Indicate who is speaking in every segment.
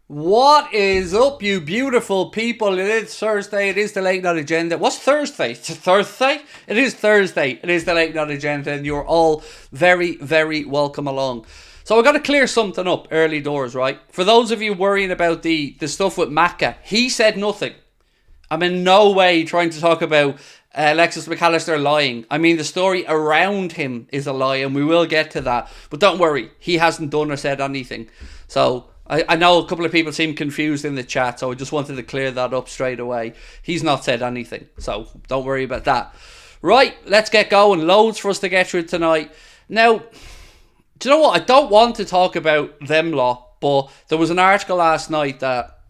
Speaker 1: What is up, you beautiful people? It is Thursday. It is the Late Night Agenda. What's Thursday? It's Thursday? It is Thursday. It is the Late Night Agenda, and you're all very, very welcome along. So I've got to clear something up early doors, right? For those of you worrying about the stuff with MACCA, he said nothing. I'm in no way trying to talk about Alexis McAllister lying. I mean, the story around him is a lie, and we will get to that. But don't worry, he hasn't done or said anything. So I know a couple of people seem confused in the chat, so I just wanted to clear that up straight away. He's not said anything, so don't worry about that. Right, let's get going. Loads for us to get through tonight. Now, do you know what? I don't want to talk about them lot, but there was an article last night that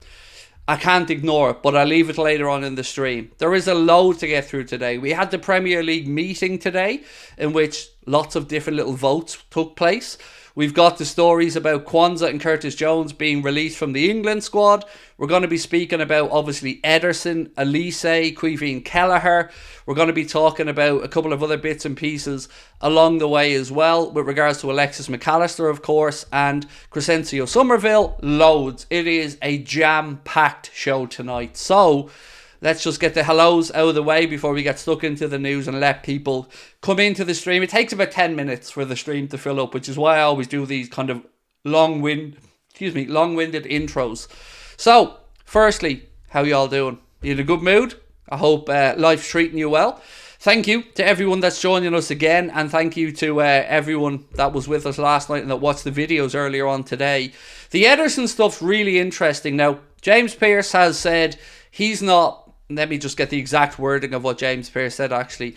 Speaker 1: I can't ignore it, but I'll leave it later on in the stream. There is a load to get through today. We had the Premier League meeting today, in which lots of different little votes took place. We've got the stories about Kwanzaa and Curtis Jones being released from the England squad. We're going to be speaking about, obviously, Ederson, Olise, Caoimhín Kelleher. We're going to be talking about a couple of other bits and pieces along the way as well, with regards to Alexis McAllister, of course, and Crescencio Summerville. Loads. It is a jam-packed show tonight. So let's just get the hellos out of the way before we get stuck into the news and let people come into the stream. It takes about 10 minutes for the stream to fill up, which is why I always do these kind of long-winded intros. So, firstly, how y'all doing? You in a good mood? I hope life's treating you well. Thank you to everyone that's joining us again, and thank you to everyone that was with us last night and that watched the videos earlier on today. The Ederson stuff's really interesting. Now, James Pearce has said he's not... Let me just get the exact wording of what James Pearce said, actually.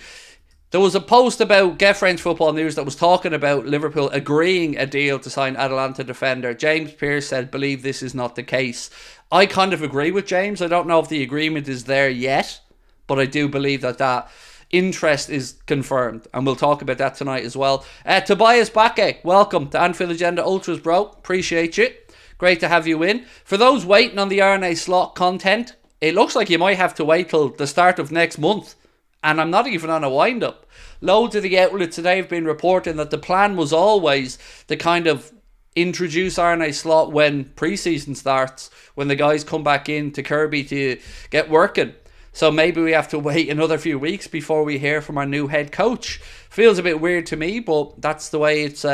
Speaker 1: There was a post about Get French Football News that was talking about Liverpool agreeing a deal to sign Atalanta defender. James Pearce said, believe this is not the case. I kind of agree with James. I don't know if the agreement is there yet, but I do believe that interest is confirmed, and we'll talk about that tonight as well. Tobias Bakke, welcome to Anfield Agenda Ultras, bro. Appreciate you. Great to have you in. For those waiting on the RNA slot content, it looks like you might have to wait till the start of next month. And I'm not even on a wind-up. Loads of the outlets today have been reporting that the plan was always to kind of introduce RNA slot when pre-season starts, when the guys come back in to Kirby to get working. So maybe we have to wait another few weeks before we hear from our new head coach. Feels a bit weird to me, but that's the way it's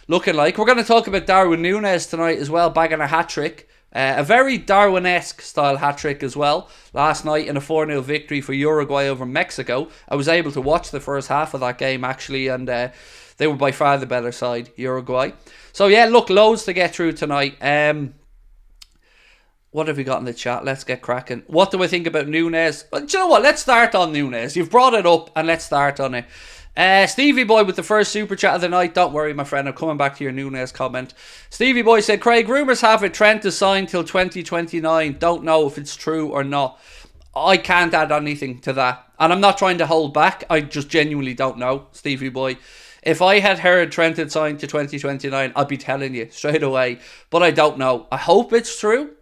Speaker 1: looking like. We're going to talk about Darwin Nunez tonight as well, bagging a hat-trick. A very Darwin-esque style hat-trick as well. Last night in a 4-0 victory for Uruguay over Mexico. I was able to watch the first half of that game actually, and they were by far the better side, Uruguay. So yeah, look, loads to get through tonight. What have we got in the chat? Let's get cracking. What do I think about Nunez? Well, do you know what? Let's start on Nunez. You've brought it up, and let's start on it. Stevie Boy with the first super chat of the night. Don't worry, my friend, I'm coming back to your Nunez comment. Stevie Boy said, Craig, rumours have it Trent is signed till 2029. Don't know if it's true or not. I can't add anything to that. And I'm not trying to hold back. I just genuinely don't know, Stevie Boy. If I had heard Trent had signed to 2029, I'd be telling you straight away. But I don't know. I hope it's true.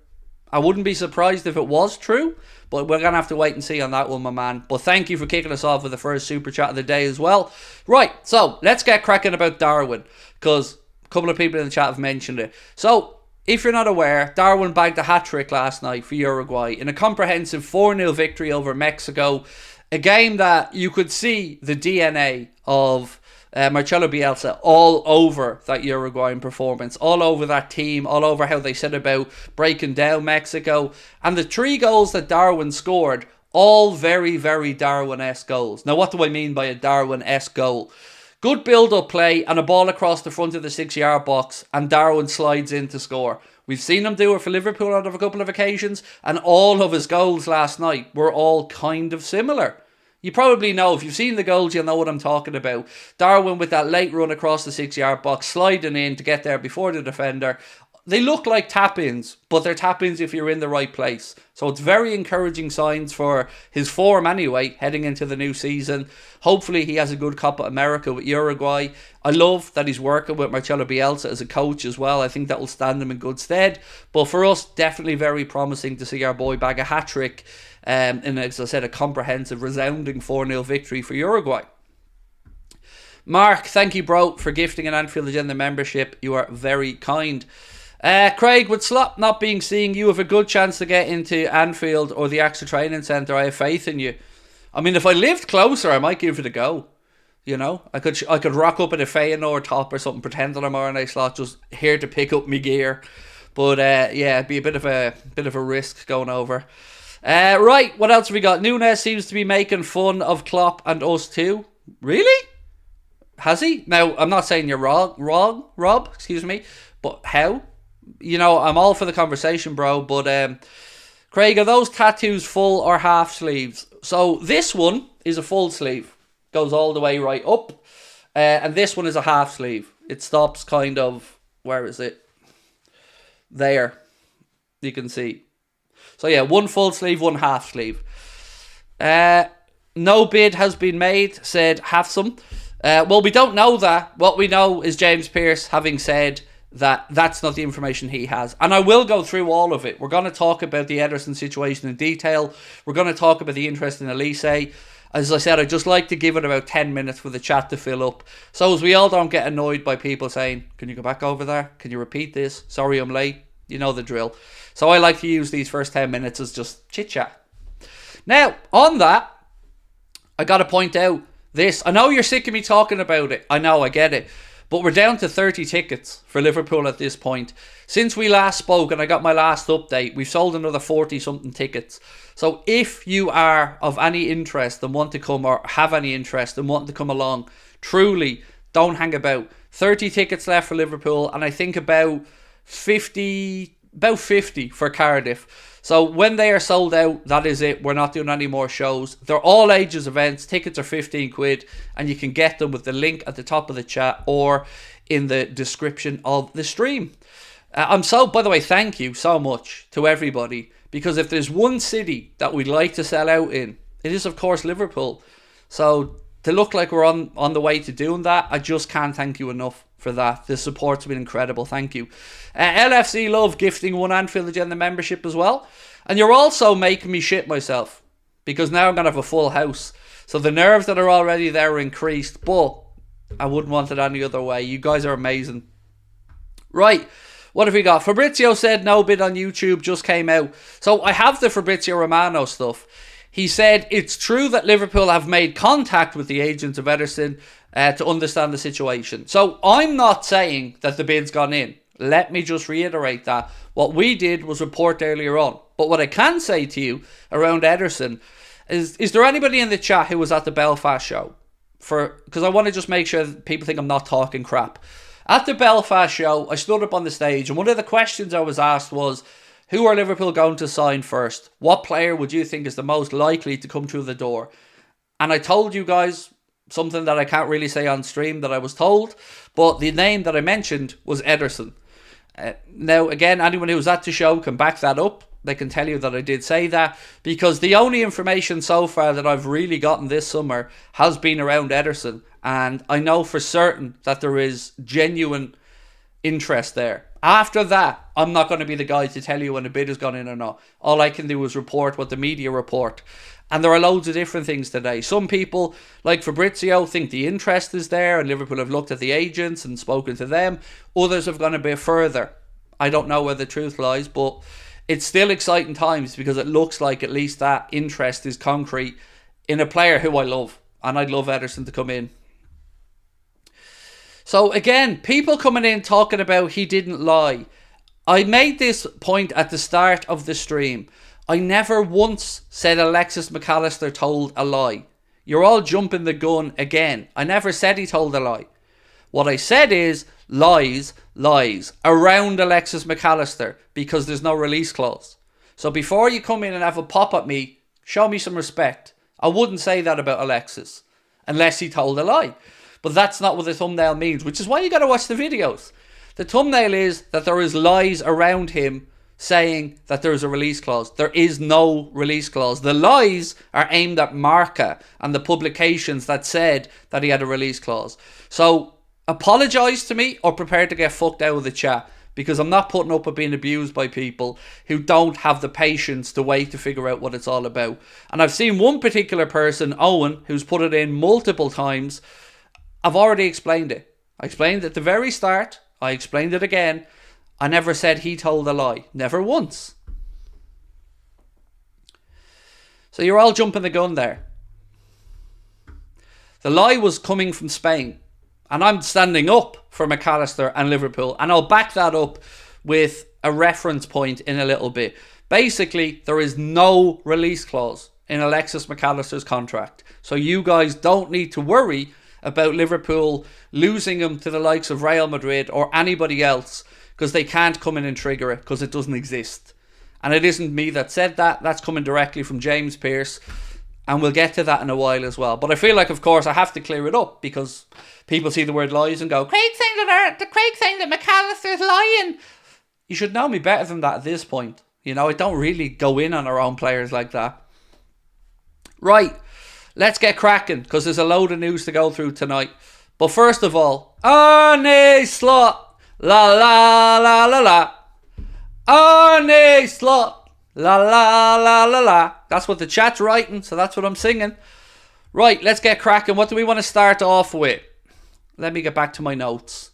Speaker 1: I wouldn't be surprised if it was true. But we're going to have to wait and see on that one, my man. But thank you for kicking us off with the first super chat of the day as well. Right, so let's get cracking about Darwin, because a couple of people in the chat have mentioned it. So, if you're not aware, Darwin bagged a hat-trick last night for Uruguay in a comprehensive 4-0 victory over Mexico. A game that you could see the DNA of Marcelo Bielsa all over that Uruguayan performance, all over that team, all over how they set about breaking down Mexico. And the 3 goals that Darwin scored, all very, very Darwin-esque goals. Now, what do I mean by a Darwin-esque goal? Good build-up play and a ball across the front of the 6-yard box, and Darwin slides in to score. We've seen him do it for Liverpool on a couple of occasions, and all of his goals last night were all kind of similar. You probably know, if you've seen the goals, you'll know what I'm talking about. Darwin with that late run across the 6-yard box, sliding in to get there before the defender. They look like tap-ins, but they're tap-ins if you're in the right place. So it's very encouraging signs for his form anyway, heading into the new season. Hopefully he has a good Copa America with Uruguay. I love that he's working with Marcelo Bielsa as a coach as well. I think that will stand him in good stead. But for us, definitely very promising to see our boy bag a hat-trick. And as I said, a comprehensive, resounding 4-0 victory for Uruguay. Mark, thank you, bro, for gifting an Anfield Agenda membership. You are very kind. Craig, with Slot not being seen, you have a good chance to get into Anfield or the AXA Training Centre. I have faith in you. I mean, if I lived closer, I might give it a go. You know, I could rock up in a Feyenoord top or something, pretend that I'm RNA Slot, just here to pick up my gear. But yeah, it'd be a bit of a risk going over. Right, what else have we got? Nunez seems to be making fun of Klopp and us too. Really? Has he? Now, I'm not saying you're wrong, Rob, excuse me, but how? You know, I'm all for the conversation, bro, but Craig, are those tattoos full or half sleeves? So this one is a full sleeve. Goes all the way right up. And this one is a half sleeve. It stops kind of, where is it? There. You can see. So yeah, one full sleeve, one half sleeve. No bid has been made, said have some. Well, we don't know that. What we know is James Pearce having said that that's not the information he has. And I will go through all of it. We're going to talk about the Ederson situation in detail. We're going to talk about the interest in Olise. As I said, I'd just like to give it about 10 minutes for the chat to fill up. So as we all don't get annoyed by people saying, can you go back over there? Can you repeat this? Sorry, I'm late. You know the drill. So I like to use these first 10 minutes as just chit-chat. Now, on that, I got to point out this. I know you're sick of me talking about it. I know, I get it. But we're down to 30 tickets for Liverpool at this point. Since we last spoke and I got my last update, we've sold another 40-something tickets. So if you are of any interest and want to come, or have any interest and want to come along, truly, don't hang about. 30 tickets left for Liverpool, and I think about 50 for Cardiff. So when they are sold out, that is it. We're not doing any more shows. They're all ages events. Tickets are 15 quid, and you can get them with the link at the top of the chat or in the description of the stream. By the way, thank you so much to everybody, because if there's one city that we'd like to sell out in, it is of course Liverpool. So to look like we're on the way to doing that, I just can't thank you enough for that. The support's been incredible. Thank you. LFC Love gifting one Anfield Agenda membership as well. And you're also making me shit myself, because now I'm going to have a full house. So the nerves that are already there are increased, but I wouldn't want it any other way. You guys are amazing. Right. What have we got? Fabrizio said no bid on YouTube just came out. So I have the Fabrizio Romano stuff. He said it's true that Liverpool have made contact with the agents of Ederson to understand the situation. So I'm not saying that the bid's gone in. Let me just reiterate that. What we did was report earlier on. But what I can say to you around Ederson is there anybody in the chat who was at the Belfast show? Because I want to just make sure that people think I'm not talking crap. At the Belfast show, I stood up on the stage, and one of the questions I was asked was, who are Liverpool going to sign first? What player would you think is the most likely to come through the door? And I told you guys something that I can't really say on stream that I was told, but the name that I mentioned was Ederson. Now, again, anyone who was at the show can back that up. They can tell you that I did say that, because the only information so far that I've really gotten this summer has been around Ederson, and I know for certain that there is genuine interest there. After that, I'm not going to be the guy to tell you when a bid has gone in or not. All I can do is report what the media report. And there are loads of different things today. Some people, like Fabrizio, think the interest is there and Liverpool have looked at the agents and spoken to them. Others have gone a bit further. I don't know where the truth lies, but it's still exciting times, because it looks like at least that interest is concrete in a player who I love. And I'd love Ederson to come in. So again, people coming in talking about he didn't lie. I made this point at the start of the stream. I never once said Alexis McAllister told a lie. You're all jumping the gun again. I never said he told a lie. What I said is lies around Alexis McAllister, because there's no release clause. So before you come in and have a pop at me, show me some respect. I wouldn't say that about Alexis unless he told a lie. But that's not what the thumbnail means, which is why you got to watch the videos. The thumbnail is that there is lies around him saying that there is a release clause. There is no release clause. The lies are aimed at MACCA and the publications that said that he had a release clause. So apologise to me or prepare to get fucked out of the chat, because I'm not putting up with being abused by people who don't have the patience to wait to figure out what it's all about. And I've seen one particular person, Owen, who's put it in multiple times. I've already explained it. I explained it at the very start. I explained it again. I never said he told a lie. Never once. So you're all jumping the gun there. The lie was coming from Spain. And I'm standing up for McAllister and Liverpool. And I'll back that up with a reference point in a little bit. Basically, there is no release clause in Alexis McAllister's contract. So you guys don't need to worry about Liverpool losing him to the likes of Real Madrid or anybody else, because they can't come in and trigger it because it doesn't exist. And it isn't me that said that. That's coming directly from James Pearce. And we'll get to that in a while as well. But I feel like, of course, I have to clear it up because people see the word lies and go, Craig saying that McAllister's lying. You should know me better than that at this point. You know, I don't really go in on our own players like that. Right, let's get cracking because there's a load of news to go through tonight. But first of all, Arne Slot, la la la la la. Arne Slot, la la la la la. That's what the chat's writing, so that's what I'm singing. Right, let's get cracking. What do we want to start off with? Let me get back to my notes.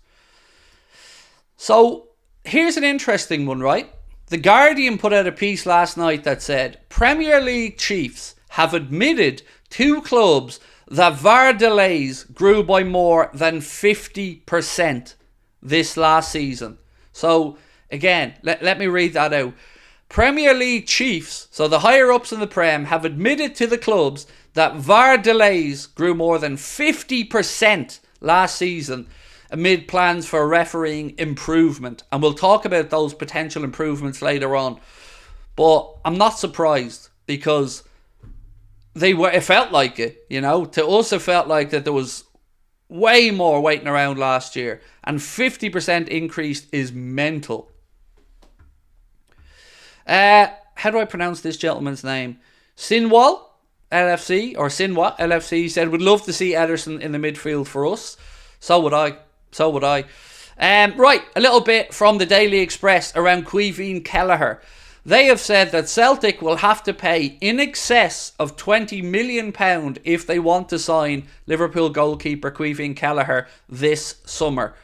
Speaker 1: So, here's an interesting one, right? The Guardian put out a piece last night that said, Premier League chiefs have admitted to clubs that VAR delays grew by more than 50% this last season. So, again, let me read that out. Premier League chiefs, so the higher-ups in the Prem, have admitted to the clubs that VAR delays grew more than 50% last season amid plans for refereeing improvement. And we'll talk about those potential improvements later on. But I'm not surprised because it felt like it, you know. To us, it felt like that there was way more waiting around last year. And 50% increase is mental. How do I pronounce this gentleman's name? Sinwal LFC or Sinwa LFC said, would love to see Ederson in the midfield for us. So would I. Right, a little bit from the Daily Express around Caoimhín Kelleher. They have said that Celtic will have to pay in excess of £20 million if they want to sign Liverpool goalkeeper Caoimhín Kelleher this summer.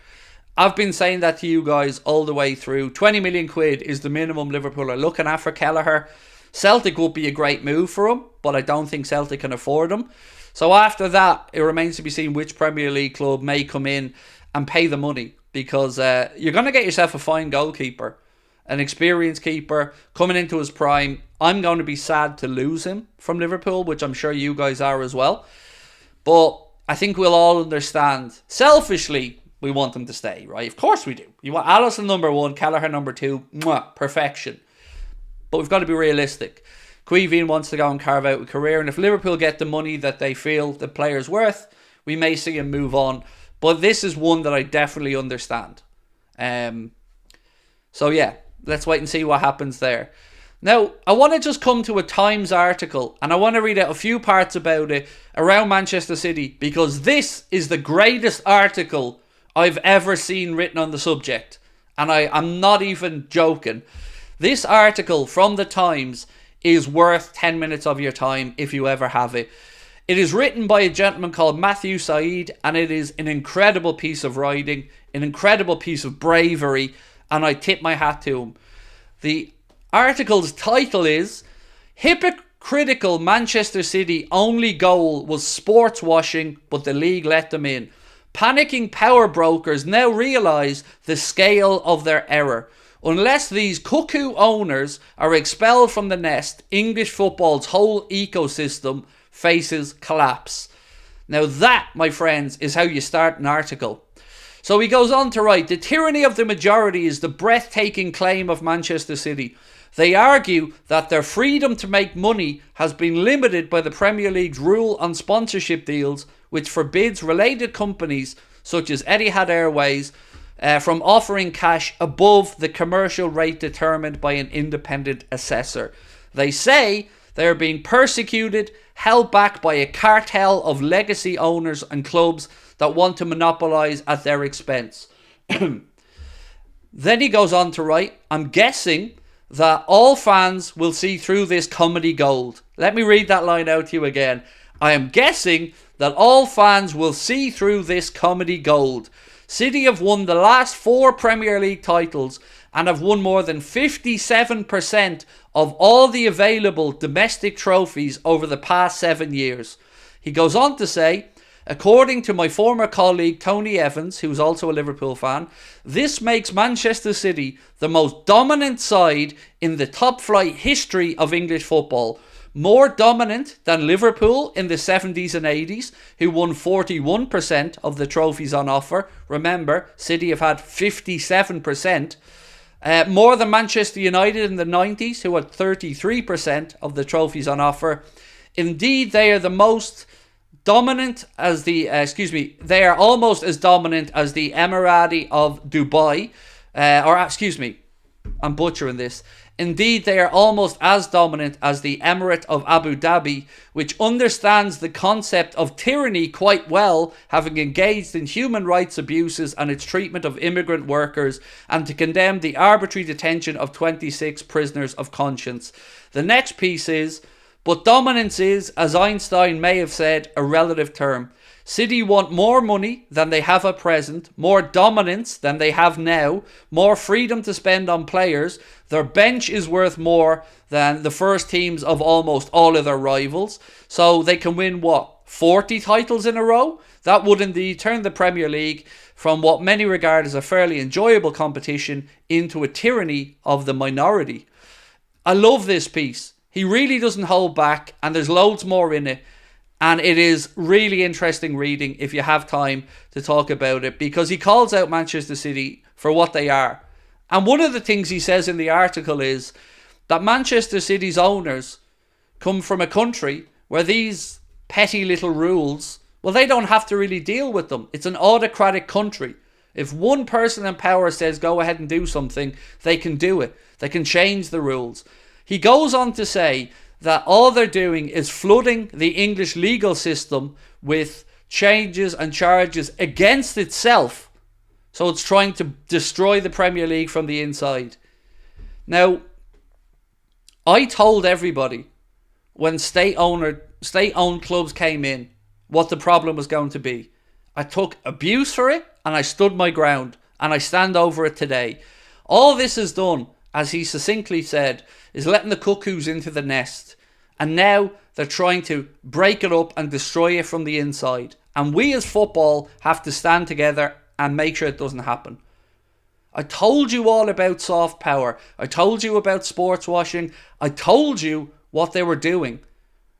Speaker 1: I've been saying that to you guys all the way through. 20 million quid is the minimum Liverpool are looking at for Kelleher. Celtic would be a great move for him, but I don't think Celtic can afford him. So after that, it remains to be seen which Premier League club may come in and pay the money, because you're going to get yourself a fine goalkeeper, an experienced keeper coming into his prime. I'm going to be sad to lose him from Liverpool, which I'm sure you guys are as well. But I think we'll all understand. Selfishly, we want him to stay, right? Of course we do. You want Alisson number 1, Kelleher number 2, perfection. But we've got to be realistic. Caoimhín wants to go and carve out a career, and if Liverpool get the money that they feel the player's worth, we may see him move on. But this is one that I definitely understand. So yeah, let's wait and see what happens there. Now, I want to just come to a Times article, and I want to read out a few parts about it around Manchester City, because this is the greatest article I've ever seen written on the subject. And I'm not even joking. This article from the Times is worth 10 minutes of your time if you ever have it. It is written by a gentleman called Matthew Said, and it is an incredible piece of writing, an incredible piece of bravery, and I tip my hat to him. The article's title is Hypocritical Manchester City only goal was sports washing, but the league let them in. Panicking power brokers now realise the scale of their error. Unless these cuckoo owners are expelled from the nest, English football's whole ecosystem faces collapse. Now that, my friends, is how you start an article. So he goes on to write, the tyranny of the majority is the breathtaking claim of Manchester City. They argue that their freedom to make money has been limited by the Premier League's rule on sponsorship deals, which forbids related companies such as Etihad Airways from offering cash above the commercial rate determined by an independent assessor. They say they are being persecuted, held back by a cartel of legacy owners and clubs that want to monopolise at their expense. Then he goes on to write, I'm guessing that all fans will see through this comedy gold. Let me read that line out to you again. I am guessing that all fans will see through this comedy gold. City have won the last 4 Premier League titles and have won more than 57% of all the available domestic trophies over the past 7 years. He goes on to say, according to my former colleague Tony Evans, who's also a Liverpool fan, this makes Manchester City the most dominant side in the top flight history of English football. More dominant than Liverpool in the 70s and 80s, who won 41% of the trophies on offer. Remember, City have had 57%. More than Manchester United in the 90s, who had 33% of the trophies on offer. Indeed, they are the most dominant as the, they are almost as dominant as the Emirati of Dubai. I'm butchering this. Indeed, they are almost as dominant as the Emirate of Abu Dhabi, which understands the concept of tyranny quite well, having engaged in human rights abuses and its treatment of immigrant workers, and to condemn the arbitrary detention of 26 prisoners of conscience. The next piece is, but dominance is, as Einstein may have said, a relative term. City want more money than they have at present, more dominance than they have now, more freedom to spend on players. Their bench is worth more than the first teams of almost all of their rivals. So they can win, 40 titles in a row? That would indeed turn the Premier League from what many regard as a fairly enjoyable competition into a tyranny of the minority. I love this piece. He really doesn't hold back, and there's loads more in it. And it is really interesting reading if you have time to talk about it, because he calls out Manchester City for what they are. And one of the things he says in the article is that Manchester City's owners come from a country where these petty little rules, well, they don't have to really deal with them. It's an autocratic country. If one person in power says go ahead and do something, they can do it. They can change the rules. He goes on to say that all they're doing is flooding the English legal system with changes and charges against itself. So it's trying to destroy the Premier League from the inside. Now, I told everybody when state-owned clubs came in what the problem was going to be. I took abuse for it and I stood my ground, and I stand over it today. All this is done, as he succinctly said, is letting the cuckoos into the nest. And now they're trying to break it up and destroy it from the inside. And we as football have to stand together and make sure it doesn't happen. I told you all about soft power. I told you about sports washing. I told you what they were doing.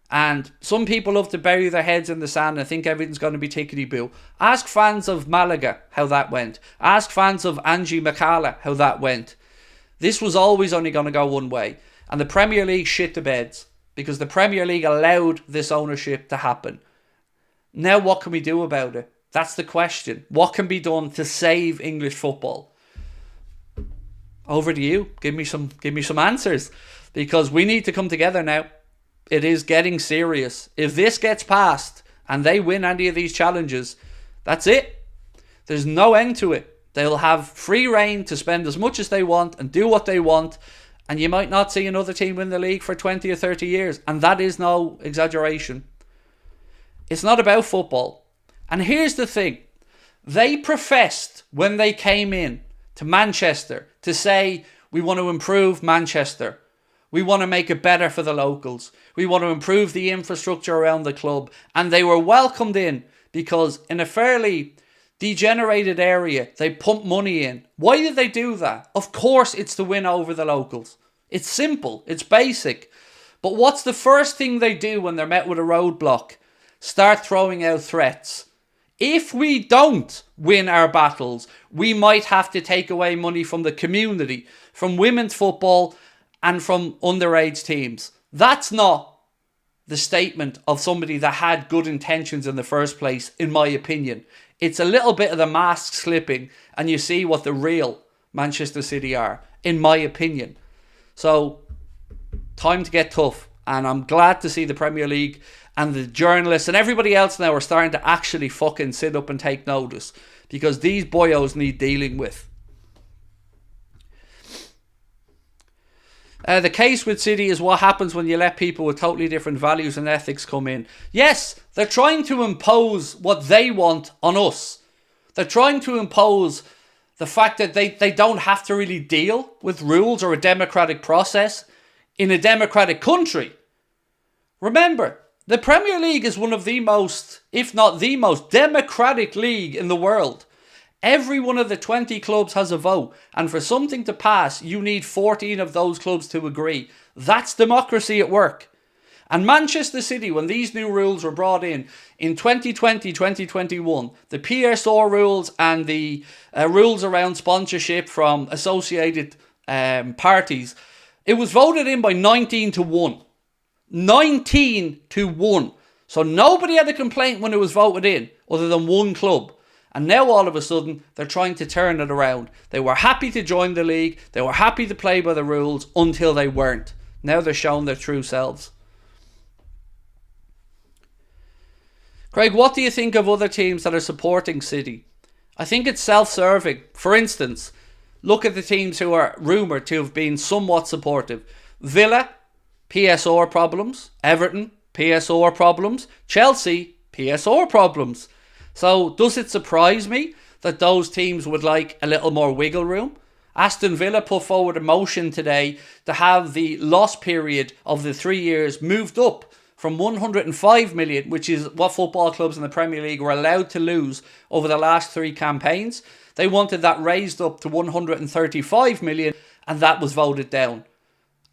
Speaker 1: And some people love to bury their heads in the sand and think everything's going to be tickety-boo. Ask fans of Malaga how that went. Ask fans of Angie Macala how that went. This was always only going to go one way. And the Premier League shit the beds, because the Premier League allowed this ownership to happen. Now what can we do about it? That's the question. What can be done to save English football? Over to you. Give me some answers, because we need to come together now. It is getting serious. If this gets passed and they win any of these challenges, that's it. There's no end to it. They'll have free reign to spend as much as they want and do what they want. And you might not see another team win the league for 20 or 30 years. And that is no exaggeration. It's not about football. And here's the thing. They professed when they came in to Manchester to say, we want to improve Manchester. We want to make it better for the locals. We want to improve the infrastructure around the club. And they were welcomed in because in a fairly degenerated area, they pump money in. Why did they do that? Of course it's to win over the locals. It's simple. It's basic. But what's the first thing they do when they're met with a roadblock? Start throwing out threats. If we don't win our battles, we might have to take away money from the community, from women's football and from underage teams. That's not the statement of somebody that had good intentions in the first place, in my opinion. It's a little bit of the mask slipping, and you see what the real Manchester City are, in my opinion. So, time to get tough. And I'm glad to see the Premier League and the journalists and everybody else now are starting to actually fucking sit up and take notice, because these boyos need dealing with. The case with City is what happens when you let people with totally different values and ethics come in. Yes, they're trying to impose what they want on us. They're trying to impose The fact that they don't have to really deal with rules or a democratic process in a democratic country. Remember, the Premier League is one of the most, if not the most, democratic league in the world. Every one of the 20 clubs has a vote, and for something to pass, you need 14 of those clubs to agree. That's democracy at work. And Manchester City, when these new rules were brought in 2020, 2021, the PSR rules and the rules around sponsorship from associated parties, it was voted in by 19-1. 19-1. So nobody had a complaint when it was voted in, other than one club. And now all of a sudden, they're trying to turn it around. They were happy to join the league. They were happy to play by the rules until they weren't. Now they're showing their true selves. Craig, what do you think of other teams that are supporting City? I think it's self-serving. For instance, look at the teams who are rumoured to have been somewhat supportive. Villa, PSR problems. Everton, PSR problems. Chelsea, PSR problems. So does it surprise me that those teams would like a little more wiggle room? Aston Villa put forward a motion today to have the loss period of the 3 years moved up from 105 million, which is what football clubs in the Premier League were allowed to lose over the last 3 campaigns. They wanted that raised up to 135 million, and that was voted down.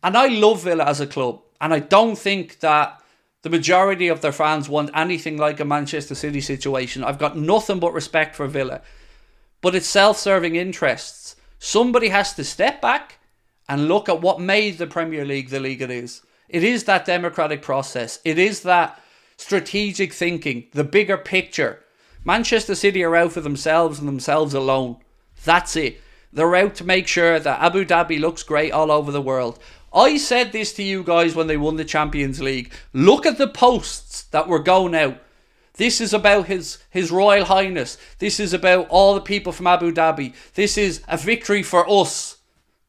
Speaker 1: And I love Villa as a club, and I don't think that the majority of their fans want anything like a Manchester City situation. I've got nothing but respect for Villa. But it's self-serving interests. Somebody has to step back and look at what made the Premier League the league it is. It is that democratic process. It is that strategic thinking, the bigger picture. Manchester City are out for themselves and themselves alone. That's it. They're out to make sure that Abu Dhabi looks great all over the world. I said this to you guys when they won the Champions League. Look at the posts that were going out. This is about His Royal Highness. This is about all the people from Abu Dhabi. This is a victory for us.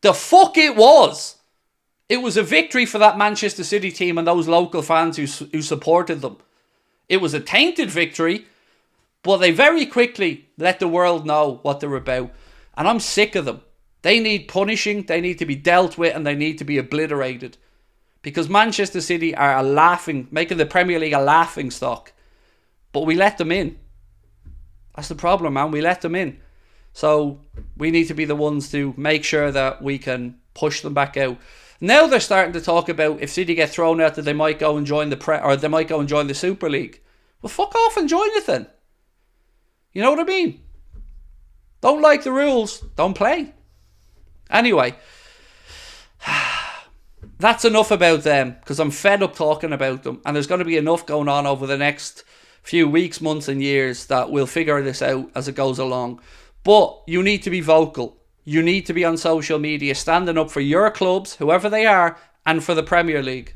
Speaker 1: The fuck it was. It was a victory for that Manchester City team and those local fans who supported them. It was a tainted victory, but they very quickly let the world know what they're about. And I'm sick of them. They need punishing, they need to be dealt with, and they need to be obliterated. Because Manchester City are making the Premier League a laughing stock. But we let them in. That's the problem, man. We let them in. So we need to be the ones to make sure that we can push them back out. Now they're starting to talk about if City get thrown out that they might go and join they might go and join the Super League. Well, fuck off and join it then. You know what I mean? Don't like the rules, don't play. Anyway, that's enough about them, because I'm fed up talking about them, and there's going to be enough going on over the next few weeks, months and years that we'll figure this out as it goes along. But you need to be vocal. You need to be on social media standing up for your clubs, whoever they are, and for the Premier League.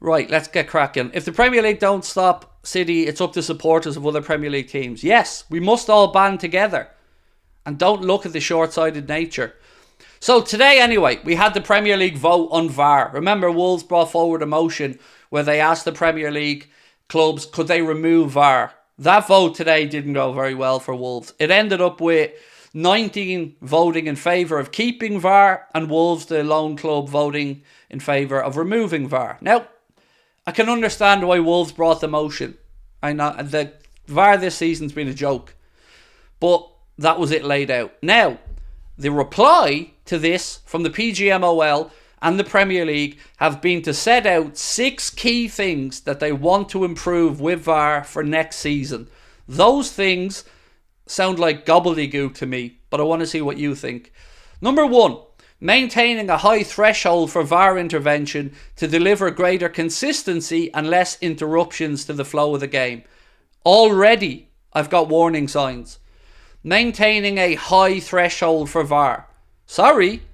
Speaker 1: Right, let's get cracking. If the Premier League don't stop City, it's up to supporters of other Premier League teams. Yes, we must all band together and don't look at the short-sighted nature. So today, anyway, we had the Premier League vote on VAR. Remember, Wolves brought forward a motion where they asked the Premier League clubs, could they remove VAR? That vote today didn't go very well for Wolves. It ended up with 19 voting in favour of keeping VAR and Wolves, the lone club, voting in favour of removing VAR. Now, I can understand why Wolves brought the motion. I know the VAR this season's been a joke, but that was it laid out. Now, the reply to this from the PGMOL and the Premier League have been to set out 6 key things that they want to improve with VAR for next season. Those things sound like gobbledygook to me, but I want to see what you think. Number 1. Maintaining a high threshold for VAR intervention to deliver greater consistency and less interruptions to the flow of the game. Already, I've got warning signs. Maintaining a high threshold for VAR. Sorry,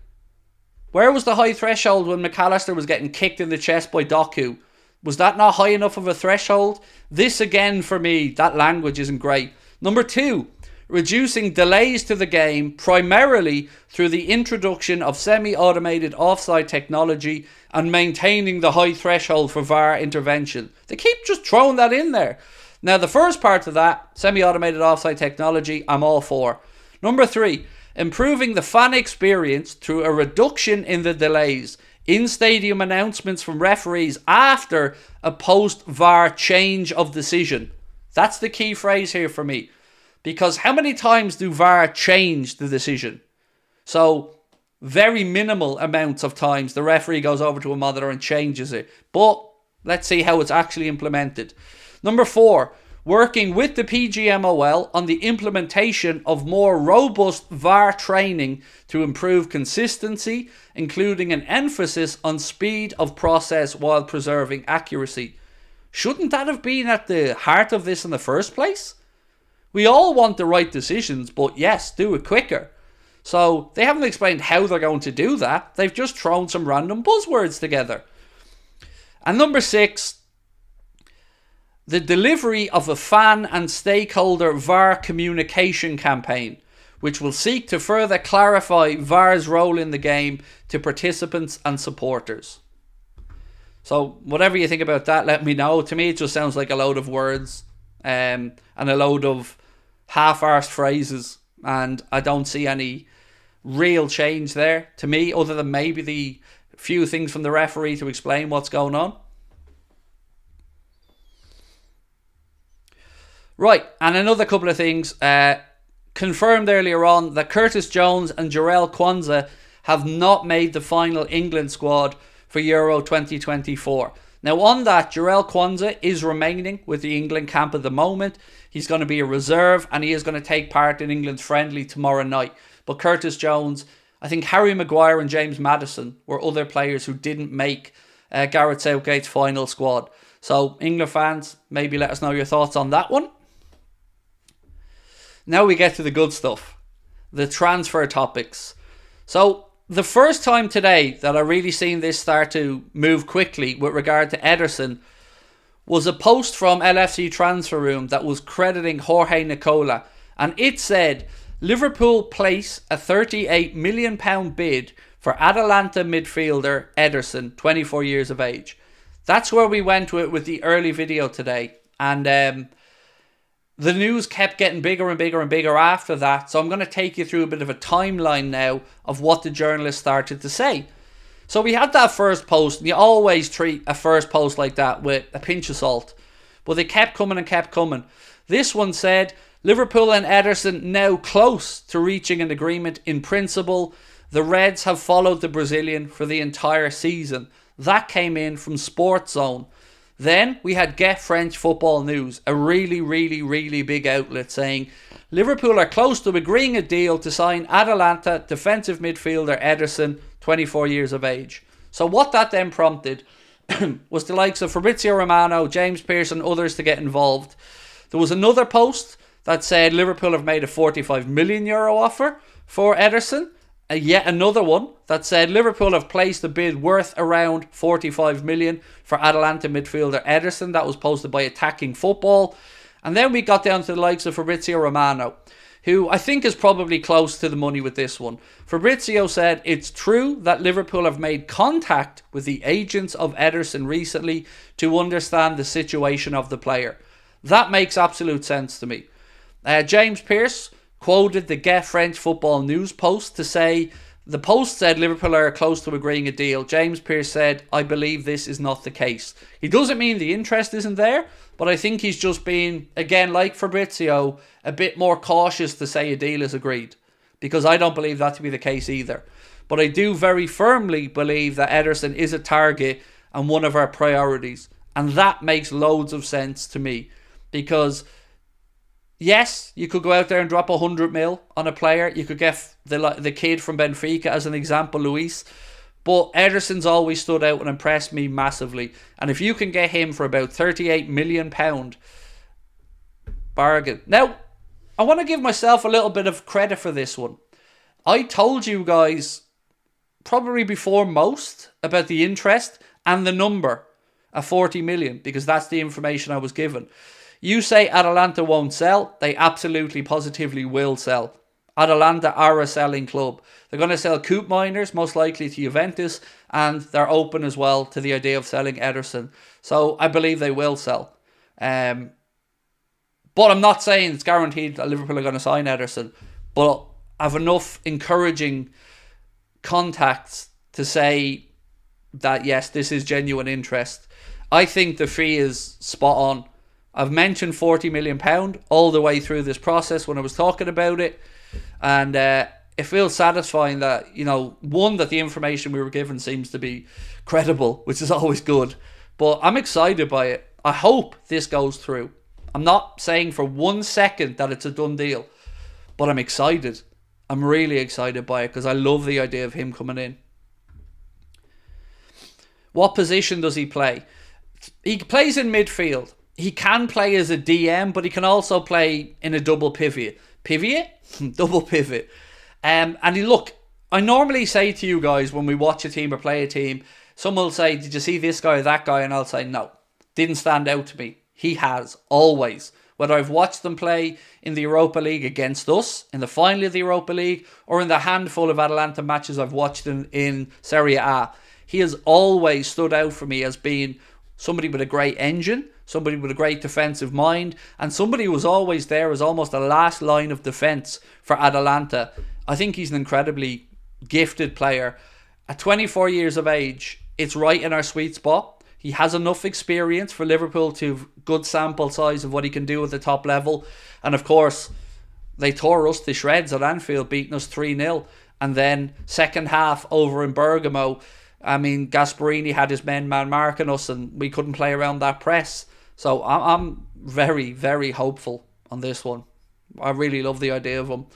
Speaker 1: where was the high threshold when McAllister was getting kicked in the chest by Doku? Was that not high enough of a threshold? This again, for me, that language isn't great. Number 2. Reducing delays to the game primarily through the introduction of semi-automated offside technology and maintaining the high threshold for VAR intervention. They keep just throwing that in there. Now, the first part of that, semi-automated offside technology, I'm all for. Number 3, improving the fan experience through a reduction in the delays. In-stadium announcements from referees after a post-VAR change of decision. That's the key phrase here for me. Because how many times do VAR change the decision? So, very minimal amounts of times the referee goes over to a monitor and changes it. But let's see how it's actually implemented. Number 4, working with the PGMOL on the implementation of more robust VAR training to improve consistency, including an emphasis on speed of process while preserving accuracy. Shouldn't that have been at the heart of this in the first place? We all want the right decisions, but yes, do it quicker. So they haven't explained how they're going to do that. They've just thrown some random buzzwords together. And number 6, the delivery of a fan and stakeholder VAR communication campaign, which will seek to further clarify VAR's role in the game to participants and supporters. So whatever you think about that, let me know. To me, it just sounds like a load of words and a load of half-arsed phrases, and I don't see any real change there to me, other than maybe the few things from the referee to explain what's going on. Right, and another couple of things. Confirmed earlier on that Curtis Jones and Jarell Quansah have not made the final England squad for Euro 2024. Now on that, Jarell Quansah is remaining with the England camp at the moment. He's going to be a reserve and he is going to take part in England's friendly tomorrow night. But Curtis Jones, I think Harry Maguire and James Maddison were other players who didn't make Gareth Southgate's final squad. So England fans, maybe let us know your thoughts on that one. Now we get to the good stuff. The transfer topics. So the first time today that I really seen this start to move quickly with regard to Ederson was a post from LFC Transfer Room that was crediting Jorge Nicola. And it said, Liverpool place a £38 million bid for Atalanta midfielder Ederson, 24 years of age. That's where we went with the early video today. And the news kept getting bigger and bigger and bigger after that. So I'm going to take you through a bit of a timeline now of what the journalists started to say. So we had that first post, and you always treat a first post like that with a pinch of salt. But they kept coming and kept coming. This one said, Liverpool and Ederson now close to reaching an agreement in principle. The Reds have followed the Brazilian for the entire season. That came in from Sports Zone. Then we had Get French Football News, a really big outlet saying, Liverpool are close to agreeing a deal to sign Atalanta defensive midfielder Ederson, 24 years of age. So what that then prompted was the likes of Fabrizio Romano, James Pearce and others to get involved. There was another post that said Liverpool have made a €45 million offer for Ederson. Yet another one that said Liverpool have placed a bid worth around 45 million for Atalanta midfielder Ederson. That was posted by Attacking Football. And then we got down to the likes of Fabrizio Romano, who I think is probably close to the money with this one. Fabrizio said it's true that Liverpool have made contact with the agents of Ederson recently to understand the situation of the player. That makes absolute sense to me. James Pearce quoted the Get French Football News post to say, the post said Liverpool are close to agreeing a deal. James Pearce said, I believe this is not the case. He doesn't mean the interest isn't there, but I think he's just being, again, like Fabrizio, a bit more cautious to say a deal is agreed. Because I don't believe that to be the case either. But I do very firmly believe that Ederson is a target and one of our priorities. And that makes loads of sense to me. Because yes, you could go out there and drop 100 mil on a player. You could get the kid from Benfica as an example, Luis. But Ederson's always stood out and impressed me massively. And if you can get him for about £38 million, bargain. Now, I want to give myself a little bit of credit for this one. I told you guys, probably before most, about the interest and the number of 40 million, because that's the information I was given. You say Atalanta won't sell. They absolutely, positively will sell. Atalanta are a selling club. They're going to sell Coop Miners, most likely to Juventus, and they're open as well to the idea of selling Ederson. So I believe they will sell. But I'm not saying it's guaranteed that Liverpool are going to sign Ederson. But I have enough encouraging contacts to say that, yes, this is genuine interest. I think the fee is spot on. I've mentioned £40 million all the way through this process when I was talking about it. And it feels satisfying that, you know, one, that the information we were given seems to be credible, which is always good. But I'm excited by it. I hope this goes through. I'm not saying for 1 second that it's a done deal, but I'm excited. I'm really excited by it because I love the idea of him coming in. What position does he play? He plays in midfield. He can play as a DM, but he can also play in a double pivot. Pivot? Double pivot. And look, I normally say to you guys when we watch a team or play a team, someone will say, did you see this guy or that guy? And I'll say, no, didn't stand out to me. He has, always. Whether I've watched them play in the Europa League against us, in the final of the Europa League, or in the handful of Atalanta matches I've watched in Serie A, he has always stood out for me as being somebody with a great engine, somebody with a great defensive mind, and somebody who was always there as almost a last line of defence for Atalanta. I think he's an incredibly gifted player. At 24 years of age, it's right in our sweet spot. He has enough experience for Liverpool to have good sample size of what he can do at the top level. And of course, they tore us to shreds at Anfield, beating us 3-0. And then second half over in Bergamo, I mean, Gasperini had his men man-marking us and we couldn't play around that press. So I'm very, very hopeful on this one. I really love the idea of him.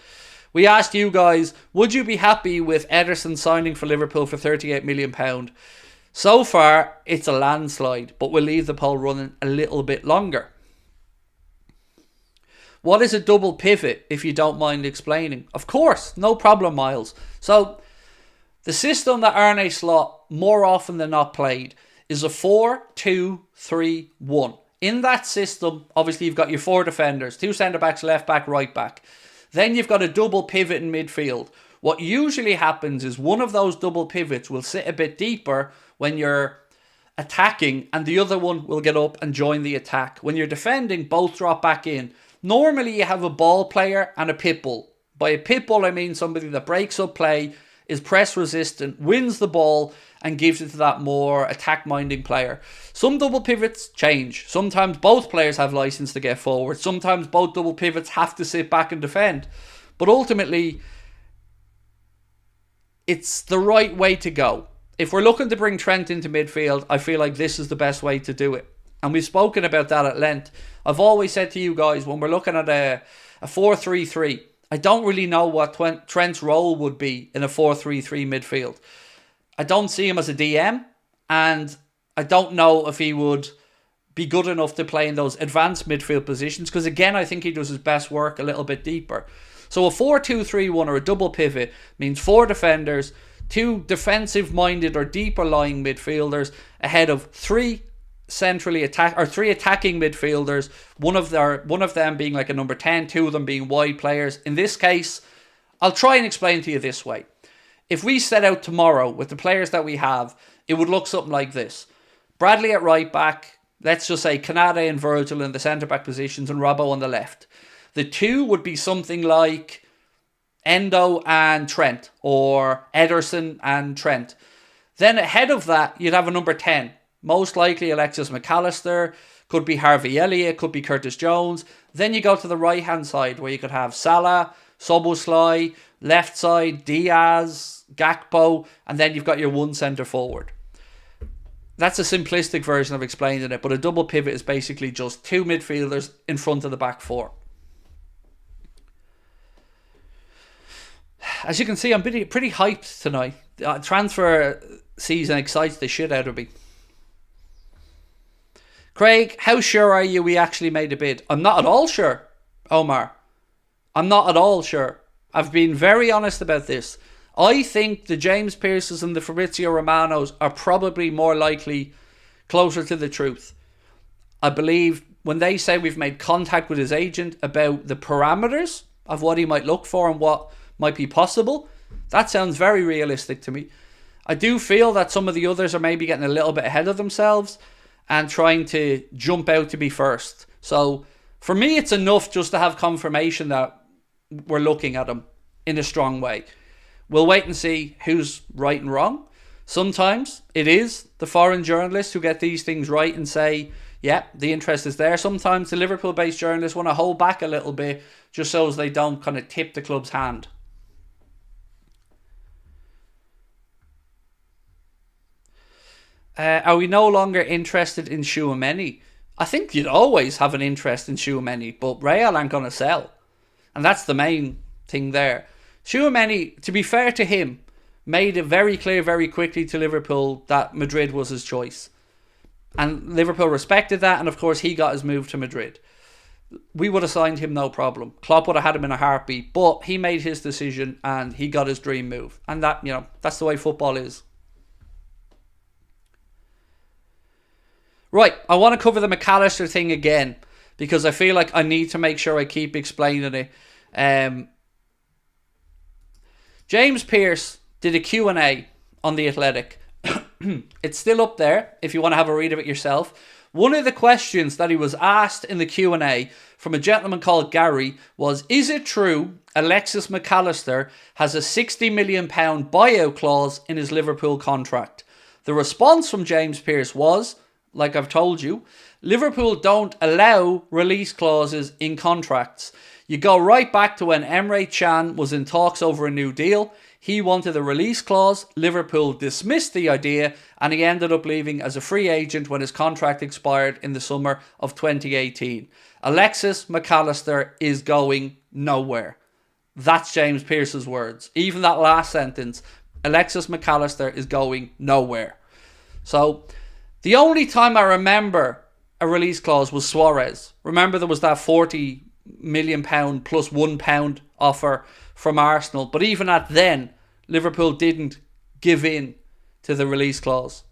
Speaker 1: We asked you guys, would you be happy with Ederson signing for Liverpool for £38 million? So far, it's a landslide, but we'll leave the poll running a little bit longer. What is a double pivot, if you don't mind explaining? Of course, no problem, Miles. So, the system that Arne Slot more often than not played is a 4-2-3-1. In that system, obviously you've got your four defenders, two centre-backs, left-back, right-back. Then you've got a double pivot in midfield. What usually happens is one of those double pivots will sit a bit deeper when you're attacking and the other one will get up and join the attack. When you're defending, both drop back in. Normally you have a ball player and a pit bull. By a pit bull I mean somebody that breaks up play, is press resistant, wins the ball and gives it to that more attack-minding player. Some double pivots change. Sometimes both players have license to get forward. Sometimes both double pivots have to sit back and defend. But ultimately, it's the right way to go. If we're looking to bring Trent into midfield, I feel like this is the best way to do it. And we've spoken about that at length. I've always said to you guys, when we're looking at a 4-3-3, I don't really know what Trent's role would be in a 4-3-3 midfield. I don't see him as a DM, and I don't know if he would be good enough to play in those advanced midfield positions, because again, I think he does his best work a little bit deeper. So a 4-2-3-1 or a double pivot means four defenders, two defensive-minded or deeper-lying midfielders ahead of three attacking midfielders, one of them being like a number 10, two of them being wide players. In this case, I'll try and explain to you this way. If we set out tomorrow with the players that we have, it would look something like this. Bradley at right back, let's just say Canade and Virgil in the centre back positions and Robbo on the left. The two would be something like Endo and Trent, or Ederson and Trent. Then ahead of that, you'd have a number 10. Most likely Alexis McAllister, could be Harvey Elliott, could be Curtis Jones. Then you go to the right-hand side where you could have Salah, Szoboszlai, left side, Diaz, Gakpo, and then you've got your one centre forward. That's a simplistic version of explaining it, but a double pivot is basically just two midfielders in front of the back four. As you can see, I'm pretty hyped tonight. Transfer season excites the shit out of me. Craig, how sure are you we actually made a bid? I'm not at all sure, Omar. I'm not at all sure. I've been very honest about this. I think the James Pearces and the Fabrizio Romanos are probably more likely closer to the truth. I believe when they say we've made contact with his agent about the parameters of what he might look for and what might be possible, that sounds very realistic to me. I do feel that some of the others are maybe getting a little bit ahead of themselves and trying to jump out to be first. So For me, it's enough just to have confirmation that we're looking at him in a strong way. We'll wait and see who's right and wrong. Sometimes it is the foreign journalists who get these things right and say, yeah, the interest is there. Sometimes the Liverpool-based journalists want to hold back a little bit just so as they don't kind of tip the club's hand. Are we no longer interested in Tchouaméni? I think you'd always have an interest in Tchouaméni, but Real aren't going to sell. And that's the main thing there. Tchouaméni, to be fair to him, made it very clear very quickly to Liverpool that Madrid was his choice. And Liverpool respected that, and of course he got his move to Madrid. We would have signed him no problem. Klopp would have had him in a heartbeat, but he made his decision and he got his dream move. And that, you know, that's the way football is. Right, I want to cover the McAllister thing again because I feel like I need to make sure I keep explaining it. James Pearce did a Q&A on The Athletic. It's still up there if you want to have a read of it yourself. One of the questions that he was asked in the Q&A from a gentleman called Gary was, is it true Alexis McAllister has a £60 million buyout clause in his Liverpool contract? The response from James Pearce was, like I've told you, Liverpool don't allow release clauses in contracts. You go right back to when Emre Can was in talks over a new deal. He wanted a release clause. Liverpool dismissed the idea and he ended up leaving as a free agent when his contract expired in the summer of 2018. Alexis McAllister is going nowhere. That's James Pearce's words. Even that last sentence, Alexis McAllister is going nowhere. So the only time I remember a release clause was Suarez. Remember there was that £40 million plus £1 offer from Arsenal. But even at then, Liverpool didn't give in to the release clause.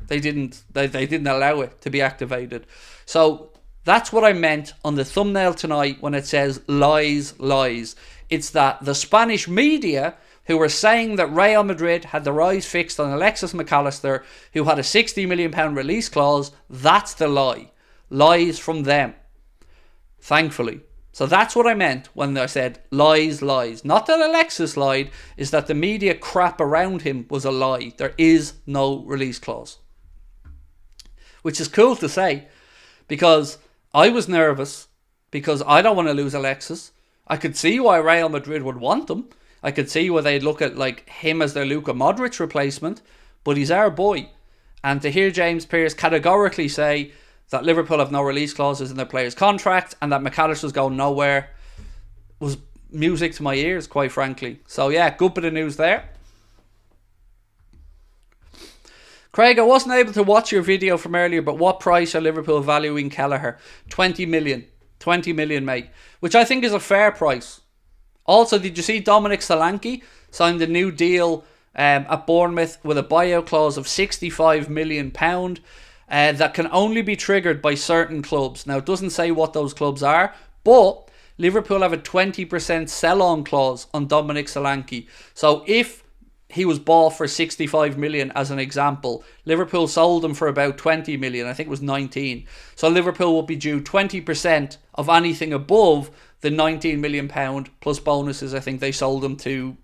Speaker 1: They didn't allow it to be activated. So that's what I meant on the thumbnail tonight when it says lies, lies. It's that the Spanish media who were saying that Real Madrid had their eyes fixed on Alexis McAllister, who had a £60 million release clause, that's the lie. Lies from them. Thankfully. So that's what I meant when I said lies, lies. Not that Alexis lied, is that the media crap around him was a lie. There is no release clause. Which is cool to say, because I was nervous, because I don't want to lose Alexis. I could see why Real Madrid would want him. I could see why they'd look at like him as their Luka Modric replacement, but he's our boy. And to hear James Pearce categorically say that Liverpool have no release clauses in their players' contract and that McAllister's going nowhere was music to my ears, quite frankly. So yeah, good bit of news there. Craig, I wasn't able to watch your video from earlier, but what price are Liverpool valuing Kelleher? 20 million. 20 million, mate. Which I think is a fair price. Also, did you see Dominic Solanke signed a new deal at Bournemouth with a buyout clause of £65 million that can only be triggered by certain clubs. Now, it doesn't say what those clubs are, but Liverpool have a 20% sell-on clause on Dominic Solanke. So if he was bought for 65 million as an example, Liverpool sold him for about 20 million. I think it was 19. So Liverpool will be due 20% of anything above the £19 million plus bonuses I think they sold him to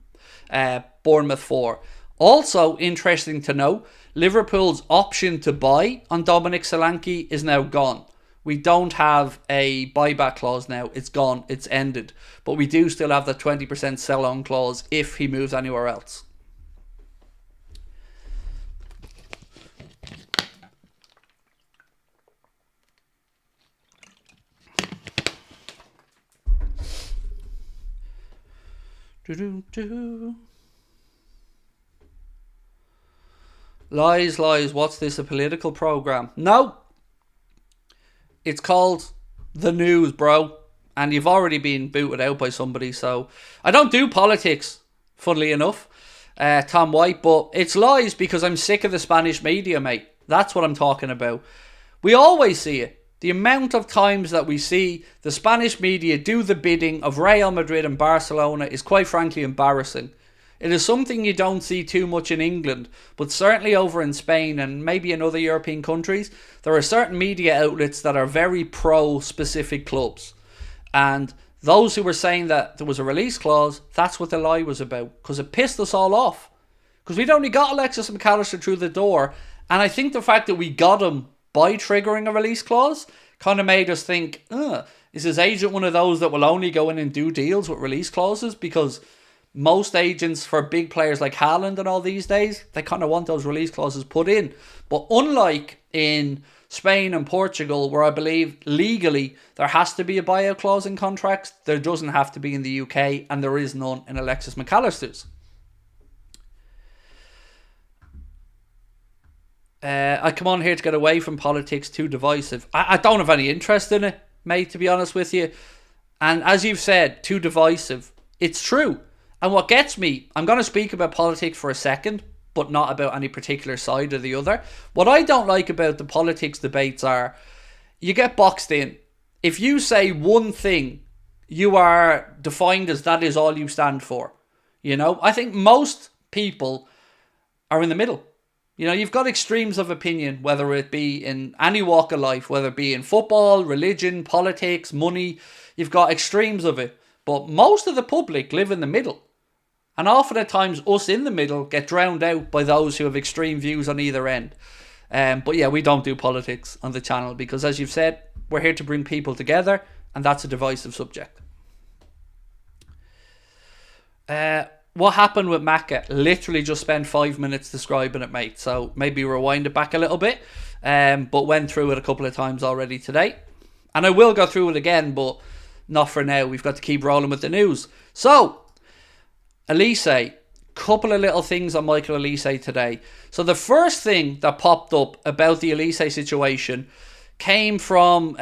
Speaker 1: Bournemouth for. Also interesting to note, Liverpool's option to buy on Dominic Solanke is now gone. We don't have a buyback clause now. It's gone. It's ended. But we do still have the 20% sell-on clause if he moves anywhere else. Lies, lies. What's this, a political program? No. It's called The News, bro. And you've already been booted out by somebody. So I don't do politics, funnily enough, Tom White. But it's lies because I'm sick of the Spanish media, mate. That's what I'm talking about. We always see it. The amount of times that we see the Spanish media do the bidding of Real Madrid and Barcelona is quite frankly embarrassing. It is something you don't see too much in England, but certainly over in Spain and maybe in other European countries, there are certain media outlets that are very pro-specific clubs. And those who were saying that there was a release clause, that's what the lie was about, because it pissed us all off. Because we'd only got Alexis McAllister through the door, and I think the fact that we got him by triggering a release clause kind of made us think, is his agent one of those that will only go in and do deals with release clauses? Because most agents for big players like Haaland and all these days, they kind of want those release clauses put in. But unlike in Spain and Portugal, where I believe legally there has to be a buyout clause in contracts, there doesn't have to be in the UK, and there is none in Alexis McAllister's. I come on here to get away from politics, too divisive. I don't have any interest in it, mate, to be honest with you. And as you've said, too divisive. It's true. And what gets me, I'm going to speak about politics for a second, but not about any particular side or the other. What I don't like about the politics debates are, you get boxed in. If you say one thing, you are defined as that is all you stand for. You know, I think most people are in the middle. You know, you've got extremes of opinion, whether it be in any walk of life, whether it be in football, religion, politics, money. You've got extremes of it. But most of the public live in the middle. And often at times, us in the middle get drowned out by those who have extreme views on either end. But yeah, we don't do politics on the channel because, as you've said, we're here to bring people together, and that's a divisive subject. What happened with MACCA? Literally just spent 5 minutes describing it, mate. So maybe rewind it back a little bit. But went through it a couple of times already today. And I will go through it again, but not for now. We've got to keep rolling with the news. So, Olise. Couple of little things on Michael Olise today. So the first thing that popped up about the Olise situation came from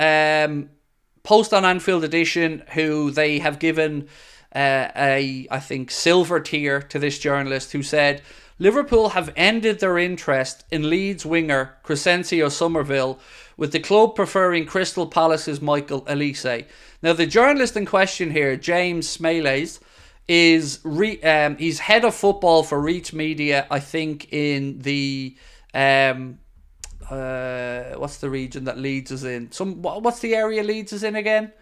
Speaker 1: Post on Anfield Edition, who they have given I think, silver tier to this journalist, who said Liverpool have ended their interest in Leeds winger Crescencio Summerville, with the club preferring Crystal Palace's Michael Olise. Now, the journalist in question here, James Smayles, is he's head of football for Reach Media, I think, in the what's the region that Leeds is in? What's the area Leeds is in again?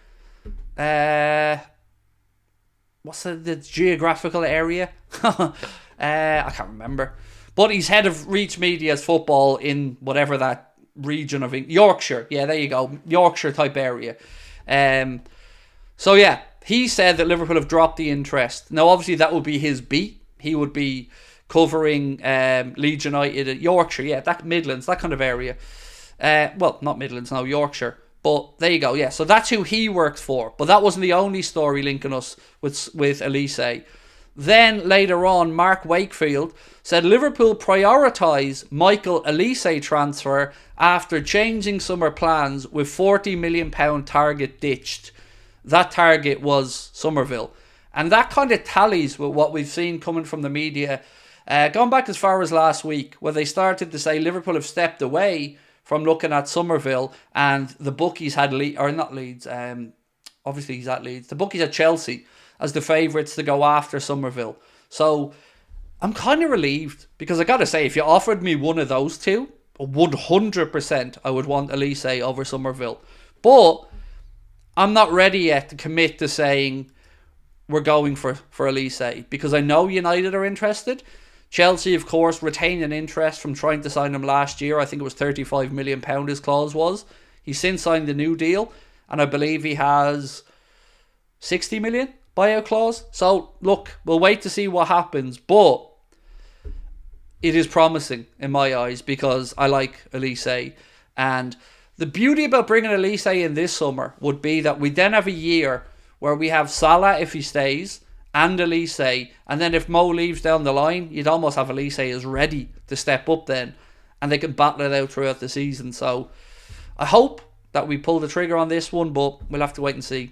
Speaker 1: What's the geographical area? I can't remember. But he's head of Reach Media's football in whatever that region of Yorkshire. Yeah, there you go. Yorkshire type area. So yeah, he said that Liverpool have dropped the interest. Now, obviously, that would be his beat. He would be covering Leeds United at Yorkshire. Yeah, that Midlands, that kind of area. Well, not Midlands, no, Yorkshire. But there you go, yeah. So that's who he works for. But that wasn't the only story linking us with Olise. Then later on, Mark Wakefield said Liverpool prioritise Michael Olise transfer after changing summer plans with £40 million target ditched. That target was Summerville. And that kind of tallies with what we've seen coming from the media. Going back as far as last week, where they started to say Liverpool have stepped away from looking at Summerville, and the bookies had obviously he's at Leeds. The bookies had Chelsea as the favourites to go after Summerville. So I'm kind of relieved, because I got to say, if you offered me one of those two, 100% I would want Olise over Summerville. But I'm not ready yet to commit to saying we're going for Olise, because I know United are interested. Chelsea, of course, retained an interest from trying to sign him last year. I think it was £35 million his clause was. He's since signed the new deal, and I believe he has 60 million buyout clause. So, look, we'll wait to see what happens, but it is promising in my eyes, because I like Olise. And the beauty about bringing Olise in this summer would be that we then have a year where we have Salah if he stays, and Olise, and then if Mo leaves down the line, you'd almost have Olise as ready to step up then, and they can battle it out throughout the season. So I hope that we pull the trigger on this one, but we'll have to wait and see.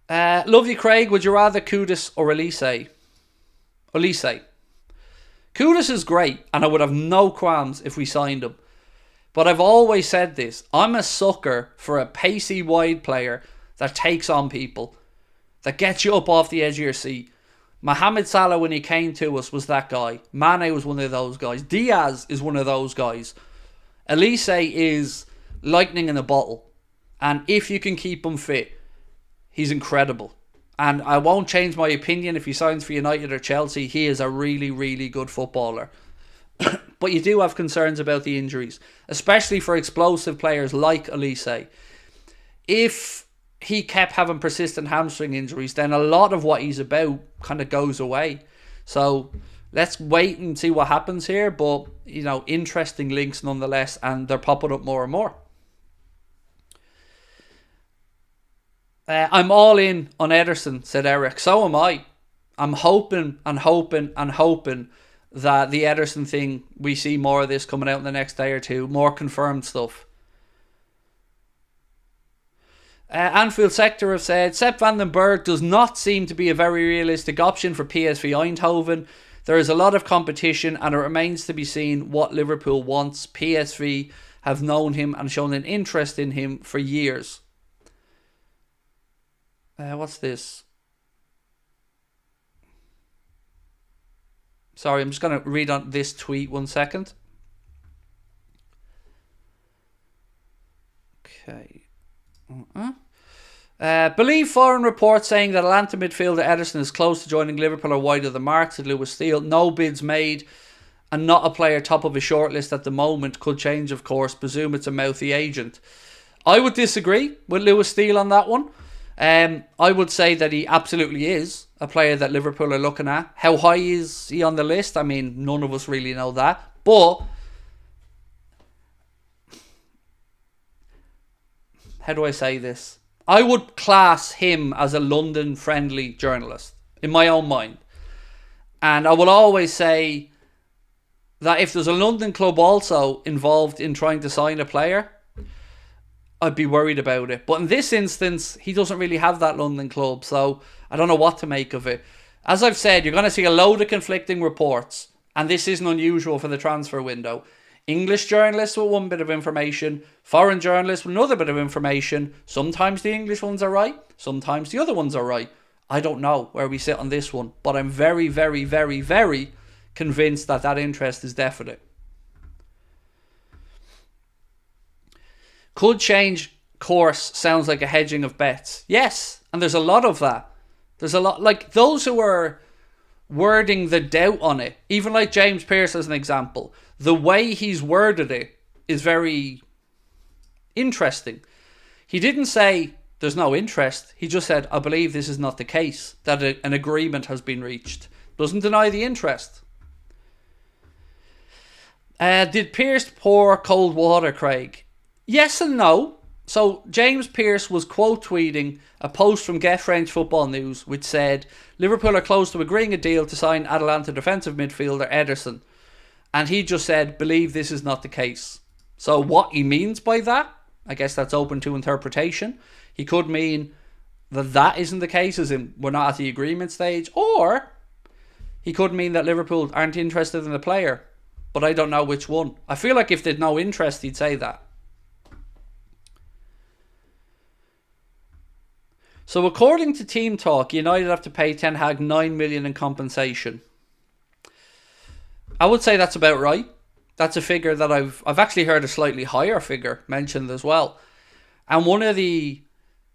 Speaker 1: Love you, Craig. Would you rather Kudus or Olise? Olise. Kudus is great, and I would have no qualms if we signed him. But I've always said this. I'm a sucker for a pacey wide player that takes on people, that gets you up off the edge of your seat. Mohamed Salah, when he came to us, was that guy. Mane was one of those guys. Diaz is one of those guys. Olise is lightning in a bottle. And if you can keep him fit, he's incredible. And I won't change my opinion if he signs for United or Chelsea. He is a really, really good footballer. But you do have concerns about the injuries, especially for explosive players like Olise. If he kept having persistent hamstring injuries, then a lot of what he's about kind of goes away. So let's wait and see what happens here. But, you know, interesting links nonetheless, and they're popping up more and more. I'm all in on Ederson, said Eric. So am I. I'm hoping that the Ederson thing, we see more of this coming out in the next day or two. More confirmed stuff. Anfield Sector have said, Sepp van den Berg does not seem to be a very realistic option for PSV Eindhoven. There is a lot of competition and it remains to be seen what Liverpool wants. PSV have known him and shown an interest in him for years. What's this? Sorry, I'm just going to read on this tweet 1 second. Okay. Believe foreign reports saying that Atalanta midfielder Ederson is close to joining Liverpool are wide of the mark, said Lewis Steele. No bids made and not a player top of a shortlist at the moment. Could change, of course. Presume it's a mouthy agent. I would disagree with Lewis Steele on that one. I would say that he absolutely is a player that Liverpool are looking at. How high is he on the list? I mean, none of us really know that. But how do I say this? I would class him as a London-friendly journalist, in my own mind. And I will always say that if there's a London club also involved in trying to sign a player, I'd be worried about it. But in this instance, he doesn't really have that London club, so I don't know what to make of it. As I've said, you're going to see a load of conflicting reports, and this isn't unusual for the transfer window. English journalists with one bit of information, foreign journalists with another bit of information. Sometimes the English ones are right, sometimes the other ones are right. I don't know where we sit on this one, but I'm very, very, very, very convinced that that interest is definite. Could change course sounds like a hedging of bets. Yes, and there's a lot of that. There's a lot, like those who are wording the doubt on it, even like James Pearce as an example, the way he's worded it is very interesting. He didn't say there's no interest. He just said, I believe this is not the case, that an agreement has been reached. Doesn't deny the interest. Did Pearce pour cold water, Craig? Yes and no. So James Pearce was quote tweeting a post from Get French Football News which said Liverpool are close to agreeing a deal to sign Atalanta defensive midfielder Ederson, and he just said believe this is not the case. So what he means by that, I guess that's open to interpretation. He could mean that that isn't the case, as in we're not at the agreement stage, or he could mean that Liverpool aren't interested in the player, but I don't know which one. I feel like if they'd no interest he'd say that. So according to Team Talk, United have to pay Ten Hag $9 million in compensation. I would say that's about right. That's a figure that I've actually heard a slightly higher figure mentioned as well. And one of the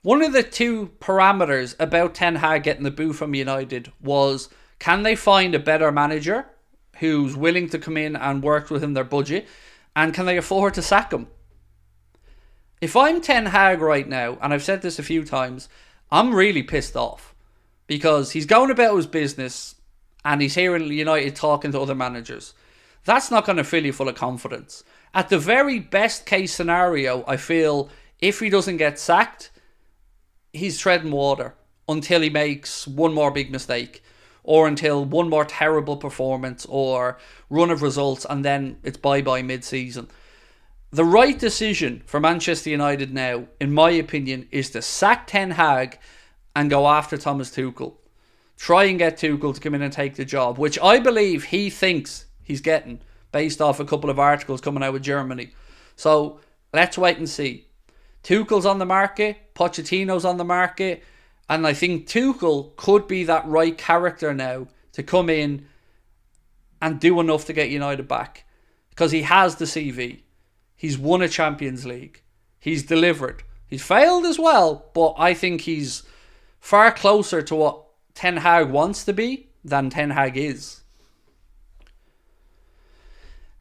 Speaker 1: two parameters about Ten Hag getting the boot from United was, can they find a better manager who's willing to come in and work within their budget, and can they afford to sack him? If I'm Ten Hag right now, and I've said this a few times, I'm really pissed off because he's going about his business and he's hearing United talking to other managers. That's not going to fill you full of confidence. At the very best case scenario, I feel if he doesn't get sacked, he's treading water until he makes one more big mistake, or until one more terrible performance or run of results, and then it's bye-bye mid-season. The right decision for Manchester United now, in my opinion, is to sack Ten Hag and go after Thomas Tuchel. Try and get Tuchel to come in and take the job, which I believe he thinks he's getting, based off a couple of articles coming out of Germany. So let's wait and see. Tuchel's on the market, Pochettino's on the market, And I think Tuchel could be that right character now to come in and do enough to get United back. Because he has the CV. He's won a Champions League. He's delivered. He's failed as well, but I think he's far closer to what Ten Hag wants to be than Ten Hag is.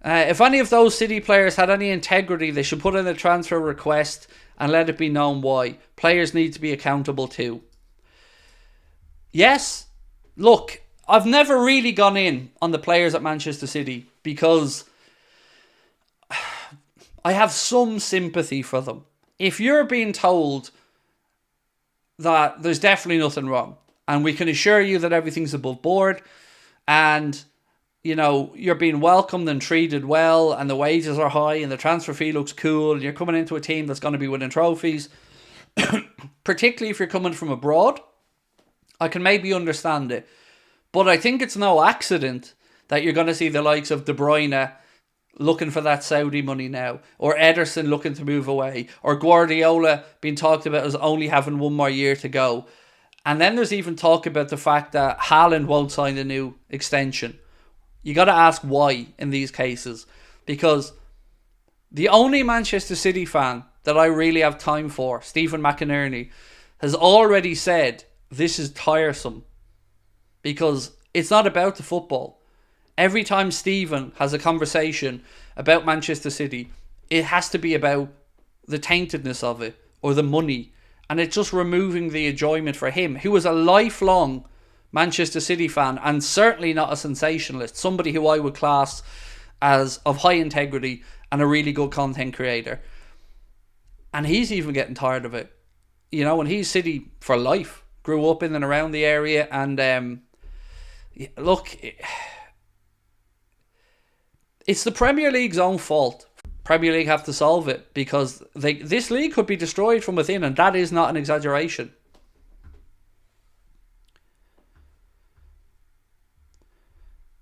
Speaker 1: If any of those City players had any integrity, they should put in a transfer request and let it be known why. Players need to be accountable too. Yes, look, I've never really gone in on the players at Manchester City because I have some sympathy for them. If you're being told that there's definitely nothing wrong, and we can assure you that everything's above board, and you know, you're being welcomed and treated well, and the wages are high, and the transfer fee looks cool, and you're coming into a team that's going to be winning trophies, particularly if you're coming from abroad, I can maybe understand it. But I think it's no accident that you're going to see the likes of De Bruyne looking for that Saudi money now, or Ederson looking to move away, or Guardiola being talked about as only having one more year to go. And then there's even talk about the fact that Haaland won't sign a new extension. You got to ask why in these cases, because the only Manchester City fan that I really have time for, Stephen McInerney, has already said this is tiresome because it's not about the football. Every time Stephen has a conversation about Manchester City, it has to be about the taintedness of it or the money, and it's just removing the enjoyment for him, who was a lifelong Manchester City fan and certainly not a sensationalist, somebody who I would class as of high integrity and a really good content creator. And he's even getting tired of it. You know, and he's City for life, grew up in and around the area, and look, it's the Premier League's own fault. Premier League have to solve it because this league could be destroyed from within, and that is not an exaggeration.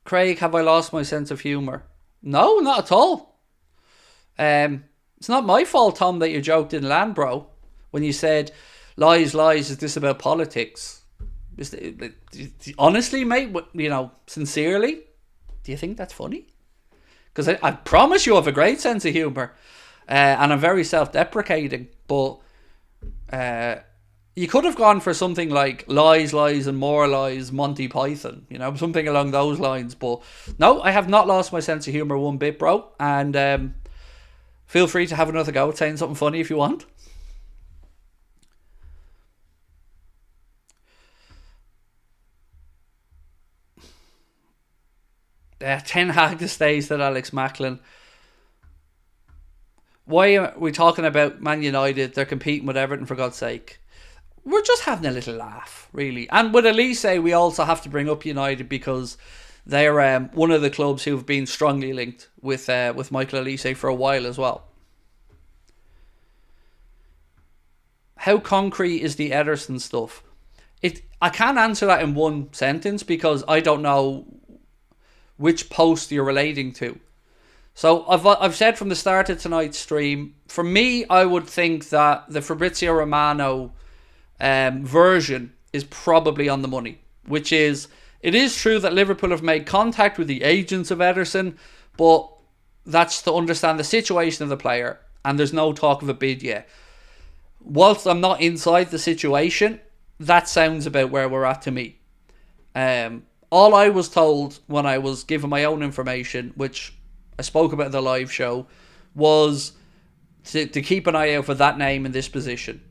Speaker 1: Craig, have I lost my sense of humour? No, not at all. It's not my fault, Tom, that your joke didn't land, bro. When you said, lies, is this about politics? Honestly, mate, you know, sincerely, do you think that's funny? Because I promise you have a great sense of humour. And I'm very self-deprecating. But you could have gone for something like lies, and more lies, Monty Python. You know, something along those lines. But no, I have not lost my sense of humour one bit, bro. And feel free to have another go at saying something funny if you want. Ten Hag to stay, said Alex Macklin. Why are we talking about Man United? They're competing with Everton, for God's sake. We're just having a little laugh, really. And with Olise, we also have to bring up United because they're one of the clubs who've been strongly linked with Michael Olise for a while as well. How concrete is the Ederson stuff? I can't answer that in one sentence because I don't know which post you're relating to. So I've said from the start of tonight's stream, for me, I would think that the Fabrizio Romano version is probably on the money, which is, it is true that Liverpool have made contact with the agents of Ederson, but that's to understand the situation of the player, and there's no talk of a bid yet. Whilst I'm not inside the situation, that sounds about where we're at to me. All I was told when I was given my own information, which I spoke about in the live show, was to keep an eye out for that name in this position.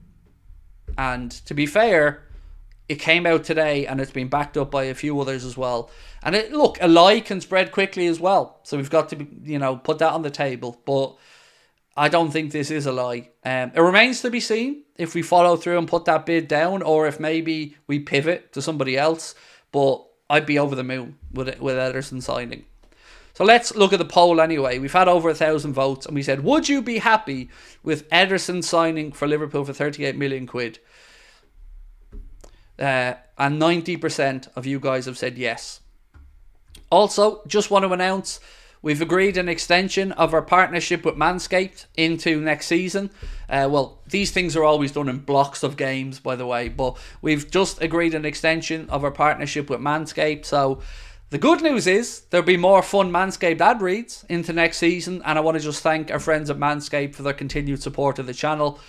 Speaker 1: And to be fair, it came out today and it's been backed up by a few others as well. And look, a lie can spread quickly as well. So we've got to put that on the table. But I don't think this is a lie. It remains to be seen if we follow through and put that bid down, or if maybe we pivot to somebody else. But I'd be over the moon with Ederson signing. So let's look at the poll anyway. We've had over 1,000 votes, and we said, would you be happy with Ederson signing for Liverpool for 38 million quid? And 90% of you guys have said yes. Also, just want to announce, we've agreed an extension of our partnership with Manscaped into next season. Well, these things are always done in blocks of games, by the way, but we've just agreed an extension of our partnership with Manscaped. So the good news is there'll be more fun Manscaped ad reads into next season, and I want to just thank our friends at Manscaped for their continued support of the channel.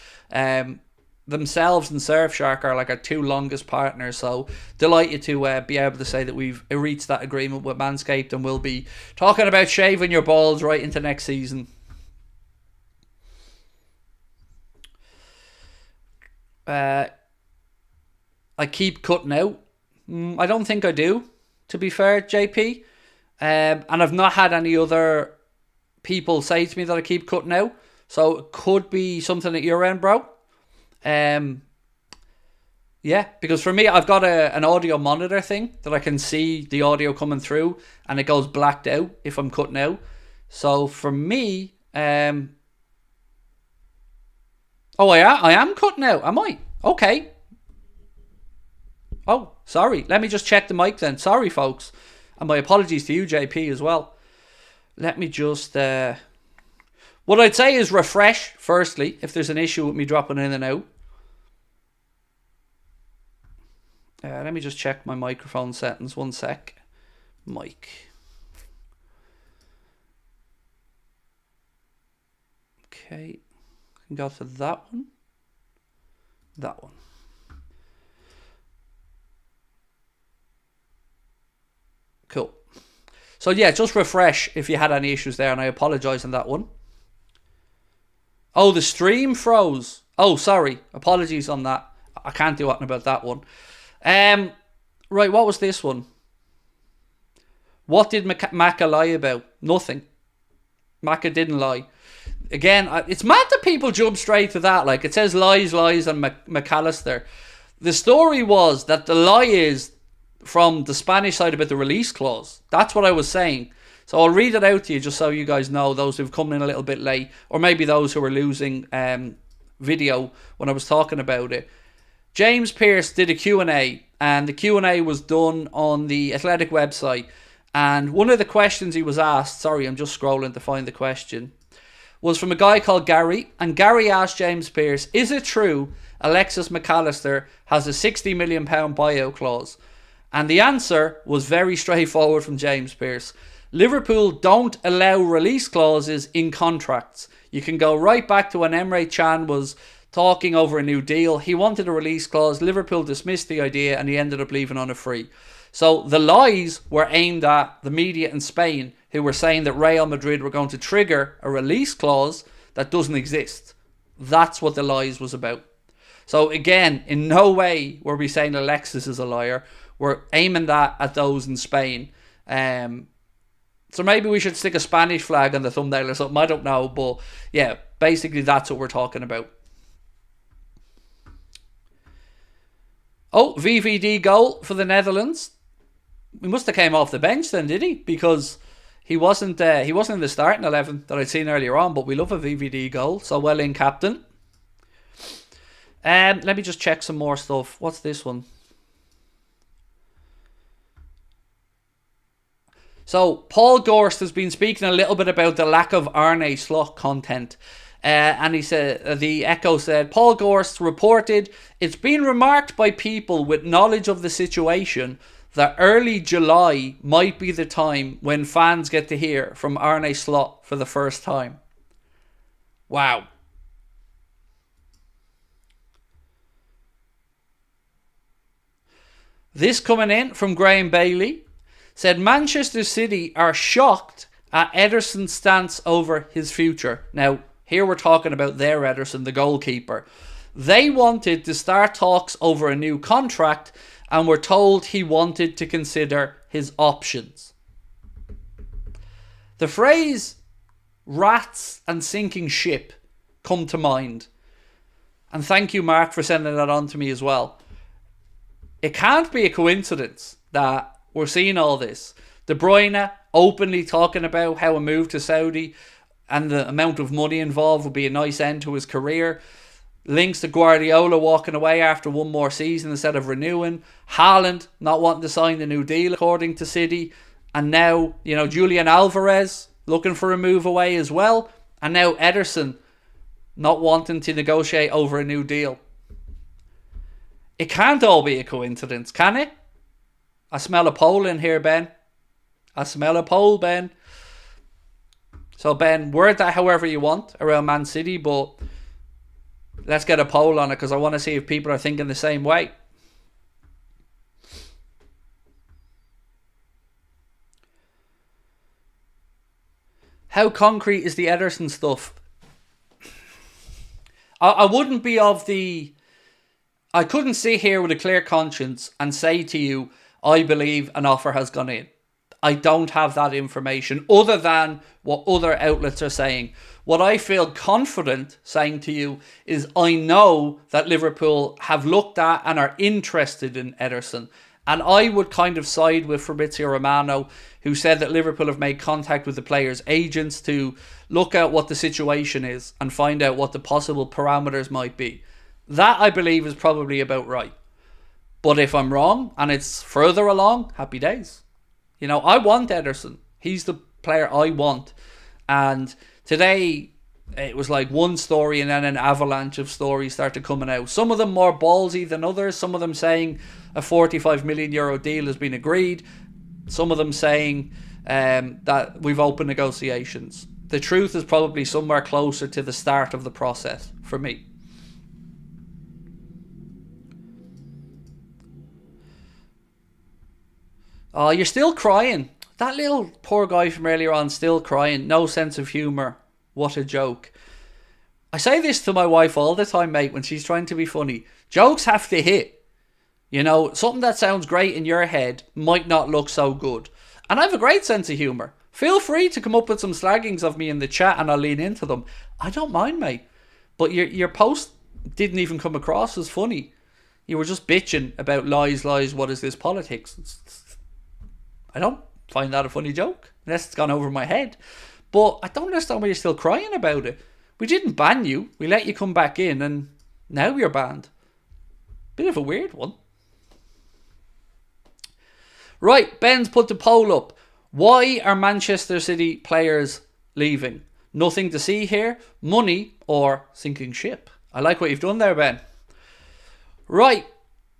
Speaker 1: Themselves and Surfshark are like our two longest partners, so delighted to be able to say that we've reached that agreement with Manscaped, and we'll be talking about shaving your balls right into next season. I keep cutting out. I don't think I do, to be fair, JP. And I've not had any other people say to me that I keep cutting out, so it could be something at your end, bro. Yeah, because for me, I've got an audio monitor thing that I can see the audio coming through, and it goes blacked out if I'm cutting out. So for me, oh, I am cutting out, am I? Okay. Oh, sorry. Let me just check the mic then. Sorry, folks. And my apologies to you, JP, as well. Let me just... what I'd say is refresh, firstly, if there's an issue with me dropping in and out. Let me just check my microphone settings. 1 sec. Mic. Okay. I can go to that one. That one. Cool. So yeah, just refresh if you had any issues there, and I apologise on that one. Oh, the stream froze. Oh, sorry. Apologies on that. I can't do anything about that one. Right, what was this one? What did MACCA lie about? Nothing. MACCA didn't lie. Again, it's mad that people jump straight to that. Like, it says lies, and McAllister. The story was that the lie is from the Spanish side about the release clause. That's what I was saying. So I'll read it out to you just so you guys know, those who've come in a little bit late, or maybe those who are losing video when I was talking about it. James Pearce did a Q&A, and the Q&A was done on the Athletic website. And one of the questions he was asked, sorry, I'm just scrolling to find the question, was from a guy called Gary. And Gary asked James Pearce, is it true Alexis McAllister has a £60 million buyout clause? And the answer was very straightforward from James Pearce. Liverpool don't allow release clauses in contracts. You can go right back to when Emre Can was talking over a new deal. He wanted a release clause. Liverpool dismissed the idea, and he ended up leaving on a free. So the lies were aimed at the media in Spain, who were saying that Real Madrid were going to trigger a release clause that doesn't exist. That's what the lies was about. So again, in no way were we saying Alexis is a liar. We're aiming that at those in Spain. So maybe we should stick a Spanish flag on the thumbnail or something. I don't know. But yeah, basically that's what we're talking about. Oh, VVD goal for the Netherlands. He must have came off the bench then, did he? Because he wasn't in the starting 11 that I'd seen earlier on. But we love a VVD goal. So well in, captain. Let me just check some more stuff. What's this one? So, Paul Gorst has been speaking a little bit about the lack of Arne Slot content. And he said, the Echo said, Paul Gorst reported, it's been remarked by people with knowledge of the situation that early July might be the time when fans get to hear from Arne Slot for the first time. Wow. This coming in from Graham Bailey. Said Manchester City are shocked at Ederson's stance over his future. Now, here we're talking about their Ederson, the goalkeeper. They wanted to start talks over a new contract and were told he wanted to consider his options. The phrase rats and sinking ship come to mind. And thank you, Mark, for sending that on to me as well. It can't be a coincidence that we're seeing all this. De Bruyne openly talking about how a move to Saudi and the amount of money involved would be a nice end to his career. Links to Guardiola walking away after one more season instead of renewing. Haaland not wanting to sign the new deal according to City. And now, Julian Alvarez looking for a move away as well. And now Ederson not wanting to negotiate over a new deal. It can't all be a coincidence, can it? I smell a poll in here, Ben. I smell a poll, Ben. So, Ben, word that however you want around Man City, but let's get a poll on it because I want to see if people are thinking the same way. How concrete is the Ederson stuff? I wouldn't be of the... I couldn't sit here with a clear conscience and say to you, I believe an offer has gone in. I don't have that information other than what other outlets are saying. What I feel confident saying to you is I know that Liverpool have looked at and are interested in Ederson. And I would kind of side with Fabrizio Romano, who said that Liverpool have made contact with the players' agents to look at what the situation is and find out what the possible parameters might be. That, I believe, is probably about right. But if I'm wrong and it's further along, happy days. You know, I want Ederson. He's the player I want. And today, it was like one story and then an avalanche of stories started coming out. Some of them more ballsy than others. Some of them saying a €45 million deal has been agreed. Some of them saying that we've opened negotiations. The truth is probably somewhere closer to the start of the process for me. Oh, you're still crying. That little poor guy from earlier on still crying. No sense of humour. What a joke. I say this to my wife all the time, mate, when she's trying to be funny. Jokes have to hit. You know, something that sounds great in your head might not look so good. And I have a great sense of humour. Feel free to come up with some slaggings of me in the chat and I'll lean into them. I don't mind, mate. But your post didn't even come across as funny. You were just bitching about lies, what is this politics? I don't find that a funny joke, unless it's gone over my head. But I don't understand why you're still crying about it. We didn't ban you. We let you come back in and now you're banned. Bit of a weird one. Right, Ben's put the poll up. Why are Manchester City players leaving? Nothing to see here. Money or sinking ship? I like what you've done there, Ben. Right.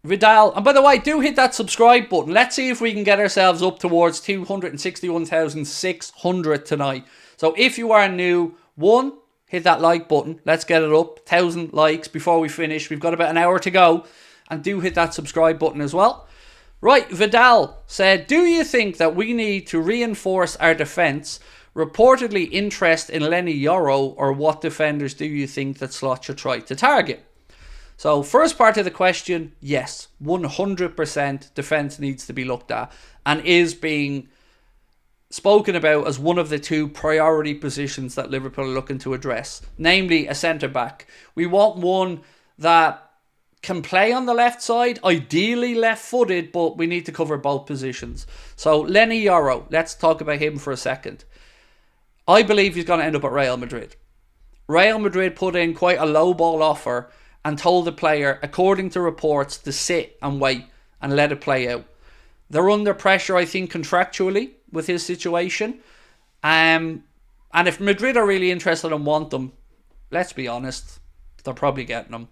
Speaker 1: Vidal, and by the way, do hit that subscribe button. Let's see if we can get ourselves up towards 261,600 tonight. So if you are new, one, hit that like button. Let's get it up. 1,000 likes before we finish. We've got about an hour to go. And do hit that subscribe button as well. Right, Vidal said, do you think that we need to reinforce our defence? Reportedly interest in Lenny Yoro, or what defenders do you think that Slot should try to target? So, first part of the question, yes, 100% defence needs to be looked at and is being spoken about as one of the two priority positions that Liverpool are looking to address, namely a centre-back. We want one that can play on the left side, ideally left-footed, but we need to cover both positions. So, Lenny Yoro, let's talk about him for a second. I believe he's going to end up at Real Madrid. Real Madrid put in quite a low-ball offer and told the player, according to reports, to sit and wait and let it play out. They're under pressure, I think, contractually with his situation. And if Madrid are really interested and want them, let's be honest, they're probably getting them.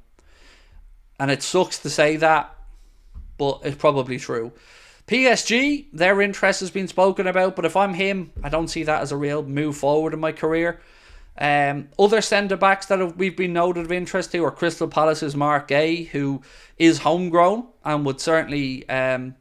Speaker 1: And it sucks to say that, but it's probably true. PSG, their interest has been spoken about, but if I'm him, I don't see that as a real move forward in my career. Other centre-backs that we've been noted of interest to are Crystal Palace's Mark Gay, who is homegrown and would certainly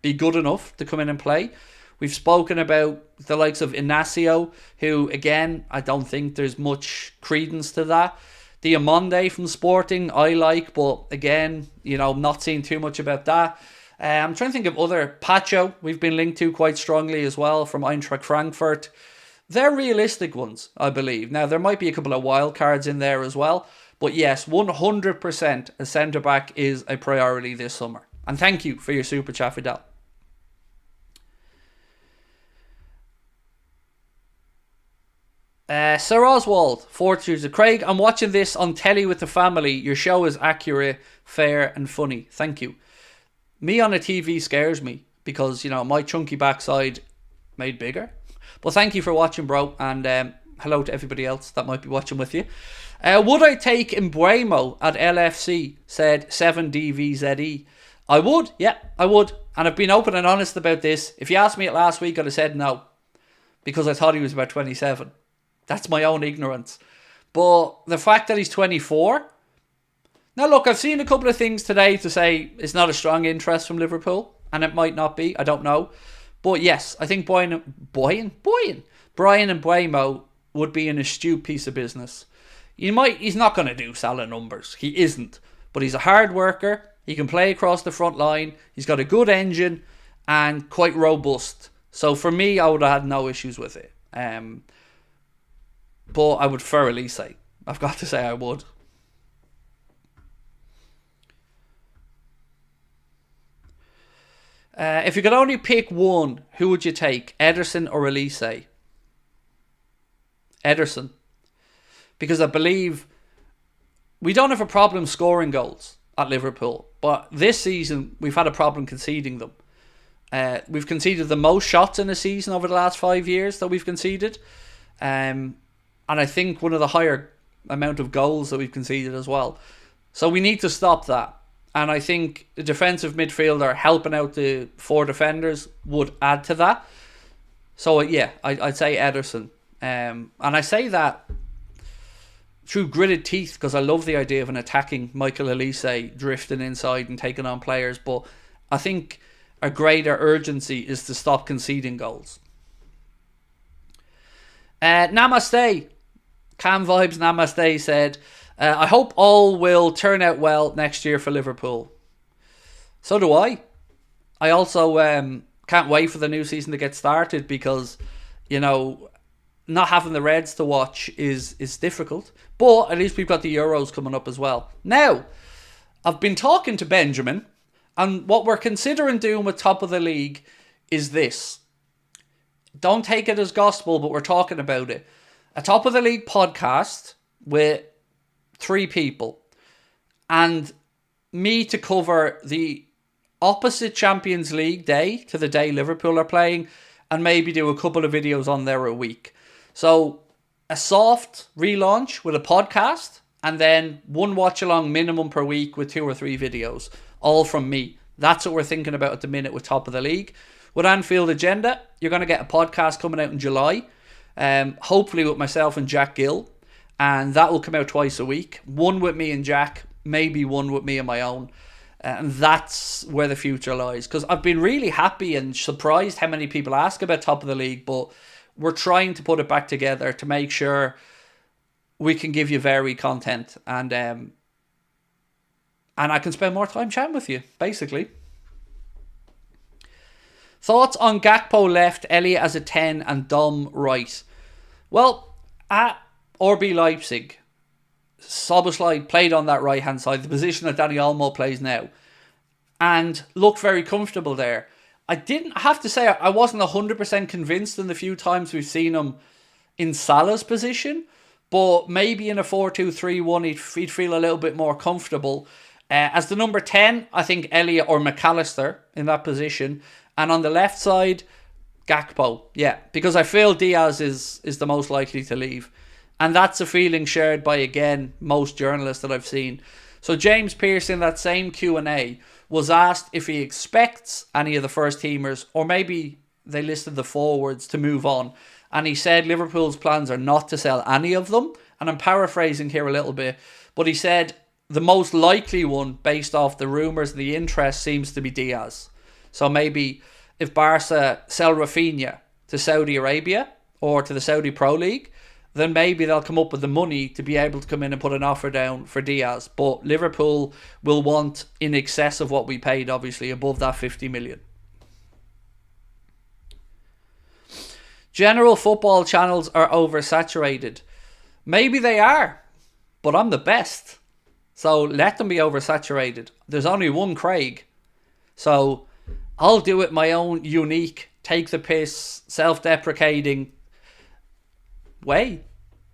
Speaker 1: be good enough to come in and play. We've spoken about the likes of Inacio, who, again, I don't think there's much credence to that. Diamonde from Sporting, I like, but again, you know, not seeing too much about that. I'm trying to think of other. Pacho, we've been linked to quite strongly as well from Eintracht Frankfurt. They're realistic ones, I believe. Now, there might be a couple of wild cards in there as well. But yes, 100% a centre-back is a priority this summer. And thank you for your super chat, Fidel. Sir Oswald, Fortunes of Craig, I'm watching this on telly with the family. Your show is accurate, fair and funny. Thank you. Me on a TV scares me because, you know, my chunky backside made bigger. But thank you for watching, bro, and hello to everybody else that might be watching with you. Would I take Embuemo at LFC? Said 7DVZE. I would, yeah, I would. And I've been open and honest about this. If you asked me it last week, I'd have said no. Because I thought he was about 27. That's my own ignorance. But the fact that he's 24... Now look, I've seen a couple of things today to say it's not a strong interest from Liverpool. And it might not be, I don't know. But yes, I think Brian Embuemo would be an astute piece of business. He's not going to do Salah numbers. He isn't. But he's a hard worker. He can play across the front line. He's got a good engine and quite robust. So for me, I would have had no issues with it. But I would thoroughly say. I've got to say I would. If you could only pick one, who would you take? Ederson or Olise? Ederson. Because I believe we don't have a problem scoring goals at Liverpool. But this season, we've had a problem conceding them. We've conceded the most shots in a season over the last 5 years that we've conceded. And I think one of the higher amount of goals that we've conceded as well. So we need to stop that. And I think the defensive midfielder helping out the 4 defenders would add to that. So yeah, I'd say Ederson. And I say that through gritted teeth because I love the idea of an attacking Michael Olise drifting inside and taking on players. But I think a greater urgency is to stop conceding goals. Namaste. Cam Vibes Namaste said, I hope all will turn out well next year for Liverpool. So do I. I also can't wait for the new season to get started because, you know, not having the Reds to watch is difficult. But at least we've got the Euros coming up as well. Now, I've been talking to Benjamin, and what we're considering doing with Top of the League is this. Don't take it as gospel, but we're talking about it. A Top of the League podcast with 3 people. And me to cover the opposite Champions League day to the day Liverpool are playing. And maybe do a couple of videos on there a week. So a soft relaunch with a podcast. And then 1 watch along minimum per week with 2 or 3 videos. All from me. That's what we're thinking about at the minute with Top of the League. With Anfield Agenda, you're going to get a podcast coming out in July. Hopefully with myself and Jack Gill. And that will come out twice a week. 1 with me and Jack. Maybe 1 with me and my own. And that's where the future lies. Because I've been really happy and surprised how many people ask about Top of the League. But we're trying to put it back together to make sure we can give you varied content. And I can spend more time chatting with you, basically. Thoughts on Gakpo left, Elliot as a 10 and Dom right? Well, at RB Leipzig, Szoboszlai played on that right hand side, the position that Dani Olmo plays now, and looked very comfortable there. I have to say I wasn't 100% convinced in the few times we've seen him in Salah's position, but maybe in a 4-2-3-1 he'd feel a little bit more comfortable. As the number 10, I think Elliot or McAllister in that position, and on the left side, Gakpo. Yeah, because I feel Diaz is the most likely to leave. And that's a feeling shared by, again, most journalists that I've seen. So James Pearce in that same Q&A was asked if he expects any of the first teamers, or maybe they listed the forwards, to move on. And he said Liverpool's plans are not to sell any of them. And I'm paraphrasing here a little bit. But he said the most likely one, based off the rumours and the interest, seems to be Diaz. So maybe if Barca sell Rafinha to Saudi Arabia or to the Saudi Pro League, then maybe they'll come up with the money to be able to come in and put an offer down for Diaz. But Liverpool will want in excess of what we paid, obviously, above that 50 million. General football channels are oversaturated. Maybe they are, but I'm the best. So let them be oversaturated. There's only one Craig. So I'll do it my own unique, take the piss, self-deprecating way.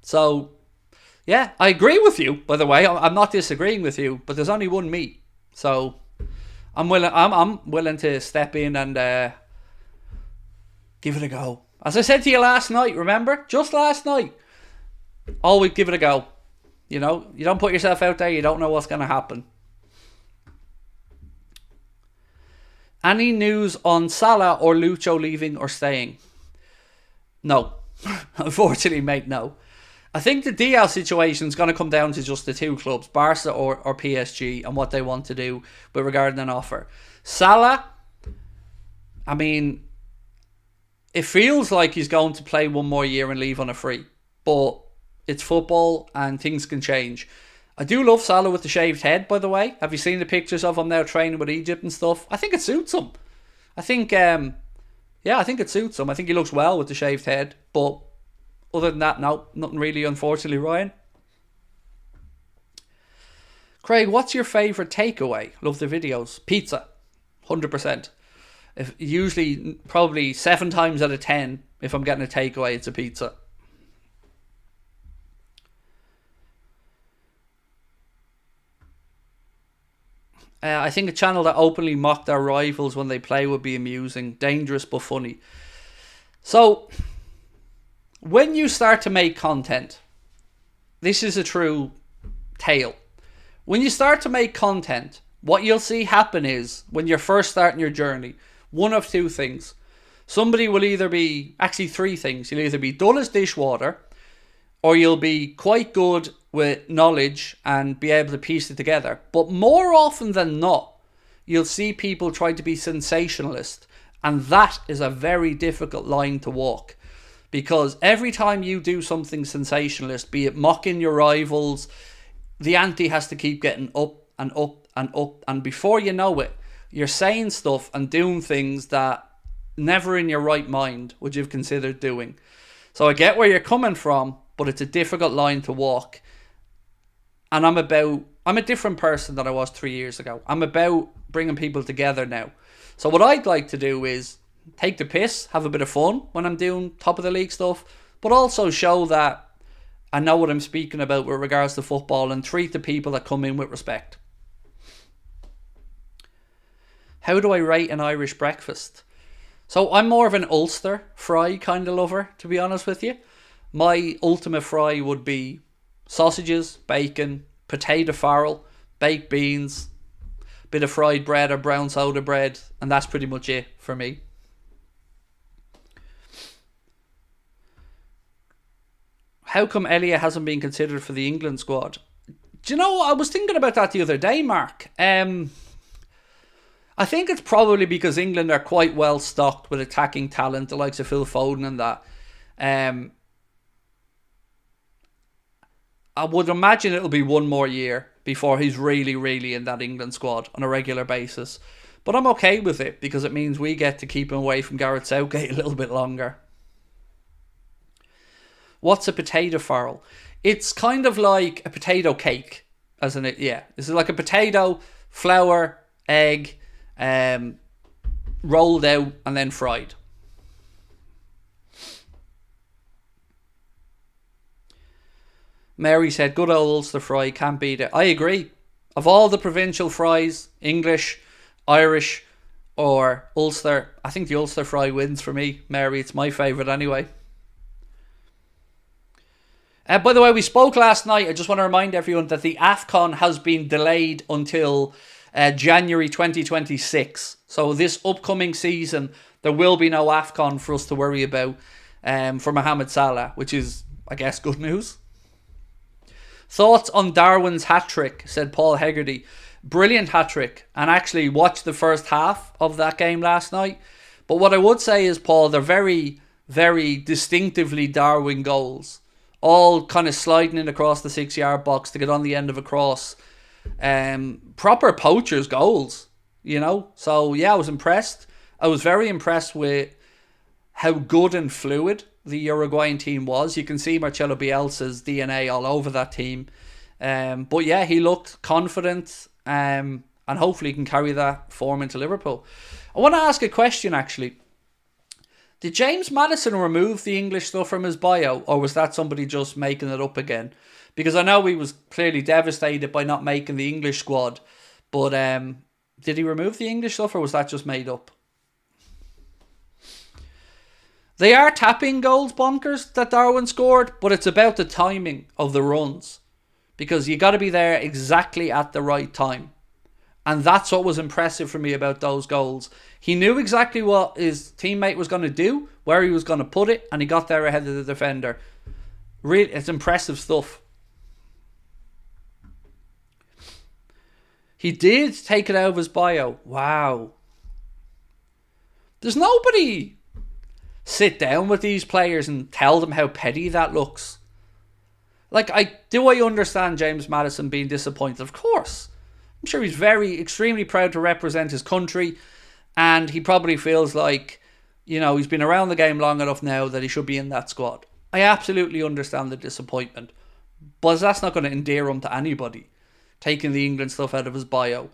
Speaker 1: So, yeah, I agree with you, by the way. I'm not disagreeing with you, but there's only one me. So I'm willing to step in and give it a go. As I said to you last night, remember? Just last night. Always give it a go. You know, you don't put yourself out there, you don't know what's going to happen. Any news on Salah or Lucho leaving or staying? No. Unfortunately, mate, no. I think the Diaz situation is going to come down to just the two clubs, Barca or PSG, and what they want to do with regarding an offer. Salah, I mean, it feels like he's going to play one more year and leave on a free. But it's football and things can change. I do love Salah with the shaved head, by the way. Have you seen the pictures of him now training with Egypt and stuff? I think it suits him. I think it suits him. I think he looks well with the shaved head. But other than that, no, nothing really, unfortunately, Ryan. Craig, what's your favourite takeaway? Love the videos. Pizza. 100%. Usually, probably 7 times out of 10, if I'm getting a takeaway, it's a pizza. I think a channel that openly mocked their rivals when they play would be amusing. Dangerous but funny. So, when you start to make content, this is a true tale. When you start to make content, what you'll see happen is, when you're first starting your journey, one of two things. Somebody will either be, actually 3 things. You'll either be dull as dishwater, or you'll be quite good with knowledge and be able to piece it together. But more often than not, you'll see people try to be sensationalist. And that is a very difficult line to walk. Because every time you do something sensationalist, be it mocking your rivals, the ante has to keep getting up and up and up. And before you know it, you're saying stuff and doing things that never in your right mind would you've considered doing. So I get where you're coming from, but it's a difficult line to walk. And I'm a different person than I was 3 years ago. I'm about bringing people together now. So what I'd like to do is take the piss, have a bit of fun when I'm doing top of the league stuff, but also show that I know what I'm speaking about with regards to football and treat the people that come in with respect. How do I rate an Irish breakfast? So I'm more of an Ulster fry kind of lover, to be honest with you. My ultimate fry would be sausages, bacon, potato farrell, baked beans, bit of fried bread or brown soda bread, and that's pretty much it for me. How come Elliot hasn't been considered for the England squad? Do you know, I was thinking about that the other day, Mark. I think it's probably because England are quite well stocked with attacking talent, the likes of Phil Foden and that. I would imagine it'll be one more year before he's really, really in that England squad on a regular basis. But I'm okay with it because it means we get to keep him away from Gareth Southgate a little bit longer. What's a potato farrell? It's kind of like a potato cake, isn't it? Yeah, this is like a potato, flour, egg, rolled out and then fried. Mary said, good old Ulster fry, can't beat it. I agree. Of all the provincial fries, English, Irish or Ulster, I think the Ulster fry wins for me, Mary. It's my favourite anyway. By the way, we spoke last night. I just want to remind everyone that the AFCON has been delayed until January 2026. So this upcoming season, there will be no AFCON for us to worry about for Mohamed Salah, which is, I guess, good news. Thoughts on Darwin's hat-trick, said Paul Hegarty. Brilliant hat-trick, and actually watched the first half of that game last night. But what I would say is, Paul, they're very, very distinctively Darwin goals. All kind of sliding in across the 6-yard box to get on the end of a cross. Proper poacher's goals, you know. So, yeah, I was impressed. I was very impressed with how good and fluid the Uruguayan team was. You can see Marcelo Bielsa's DNA all over that team. But yeah, he looked confident and hopefully he can carry that form into Liverpool. I want to ask a question actually. Did James Maddison remove the English stuff from his bio, or was that somebody just making it up again? Because I know he was clearly devastated by not making the English squad, but did he remove the English stuff or was that just made up? They are tapping goals, bonkers, that Darwin scored, but it's about the timing of the runs. Because you got to be there exactly at the right time. And that's what was impressive for me about those goals. He knew exactly what his teammate was going to do, where he was going to put it, and he got there ahead of the defender. Really, it's impressive stuff. He did take it out of his bio. Wow. There's nobody sit down with these players and tell them how petty that looks. Like, I understand James Maddison being disappointed? Of course. I'm sure he's extremely proud to represent his country, and he probably feels like, he's been around the game long enough now that he should be in that squad. I absolutely understand the disappointment, but that's not going to endear him to anybody, taking the England stuff out of his bio.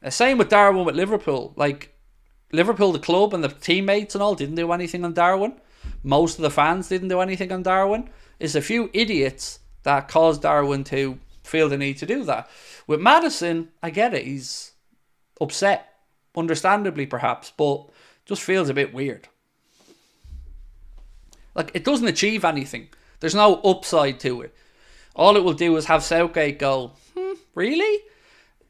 Speaker 1: Same with Darwin with Liverpool. Like, Liverpool, the club and the teammates and all, didn't do anything on Darwin. Most of the fans didn't do anything on Darwin. It's a few idiots that caused Darwin to feel the need to do that. With Maddison, I get it. He's upset, understandably perhaps, but just feels a bit weird. Like, it doesn't achieve anything. There's no upside to it. All it will do is have Southgate go, really?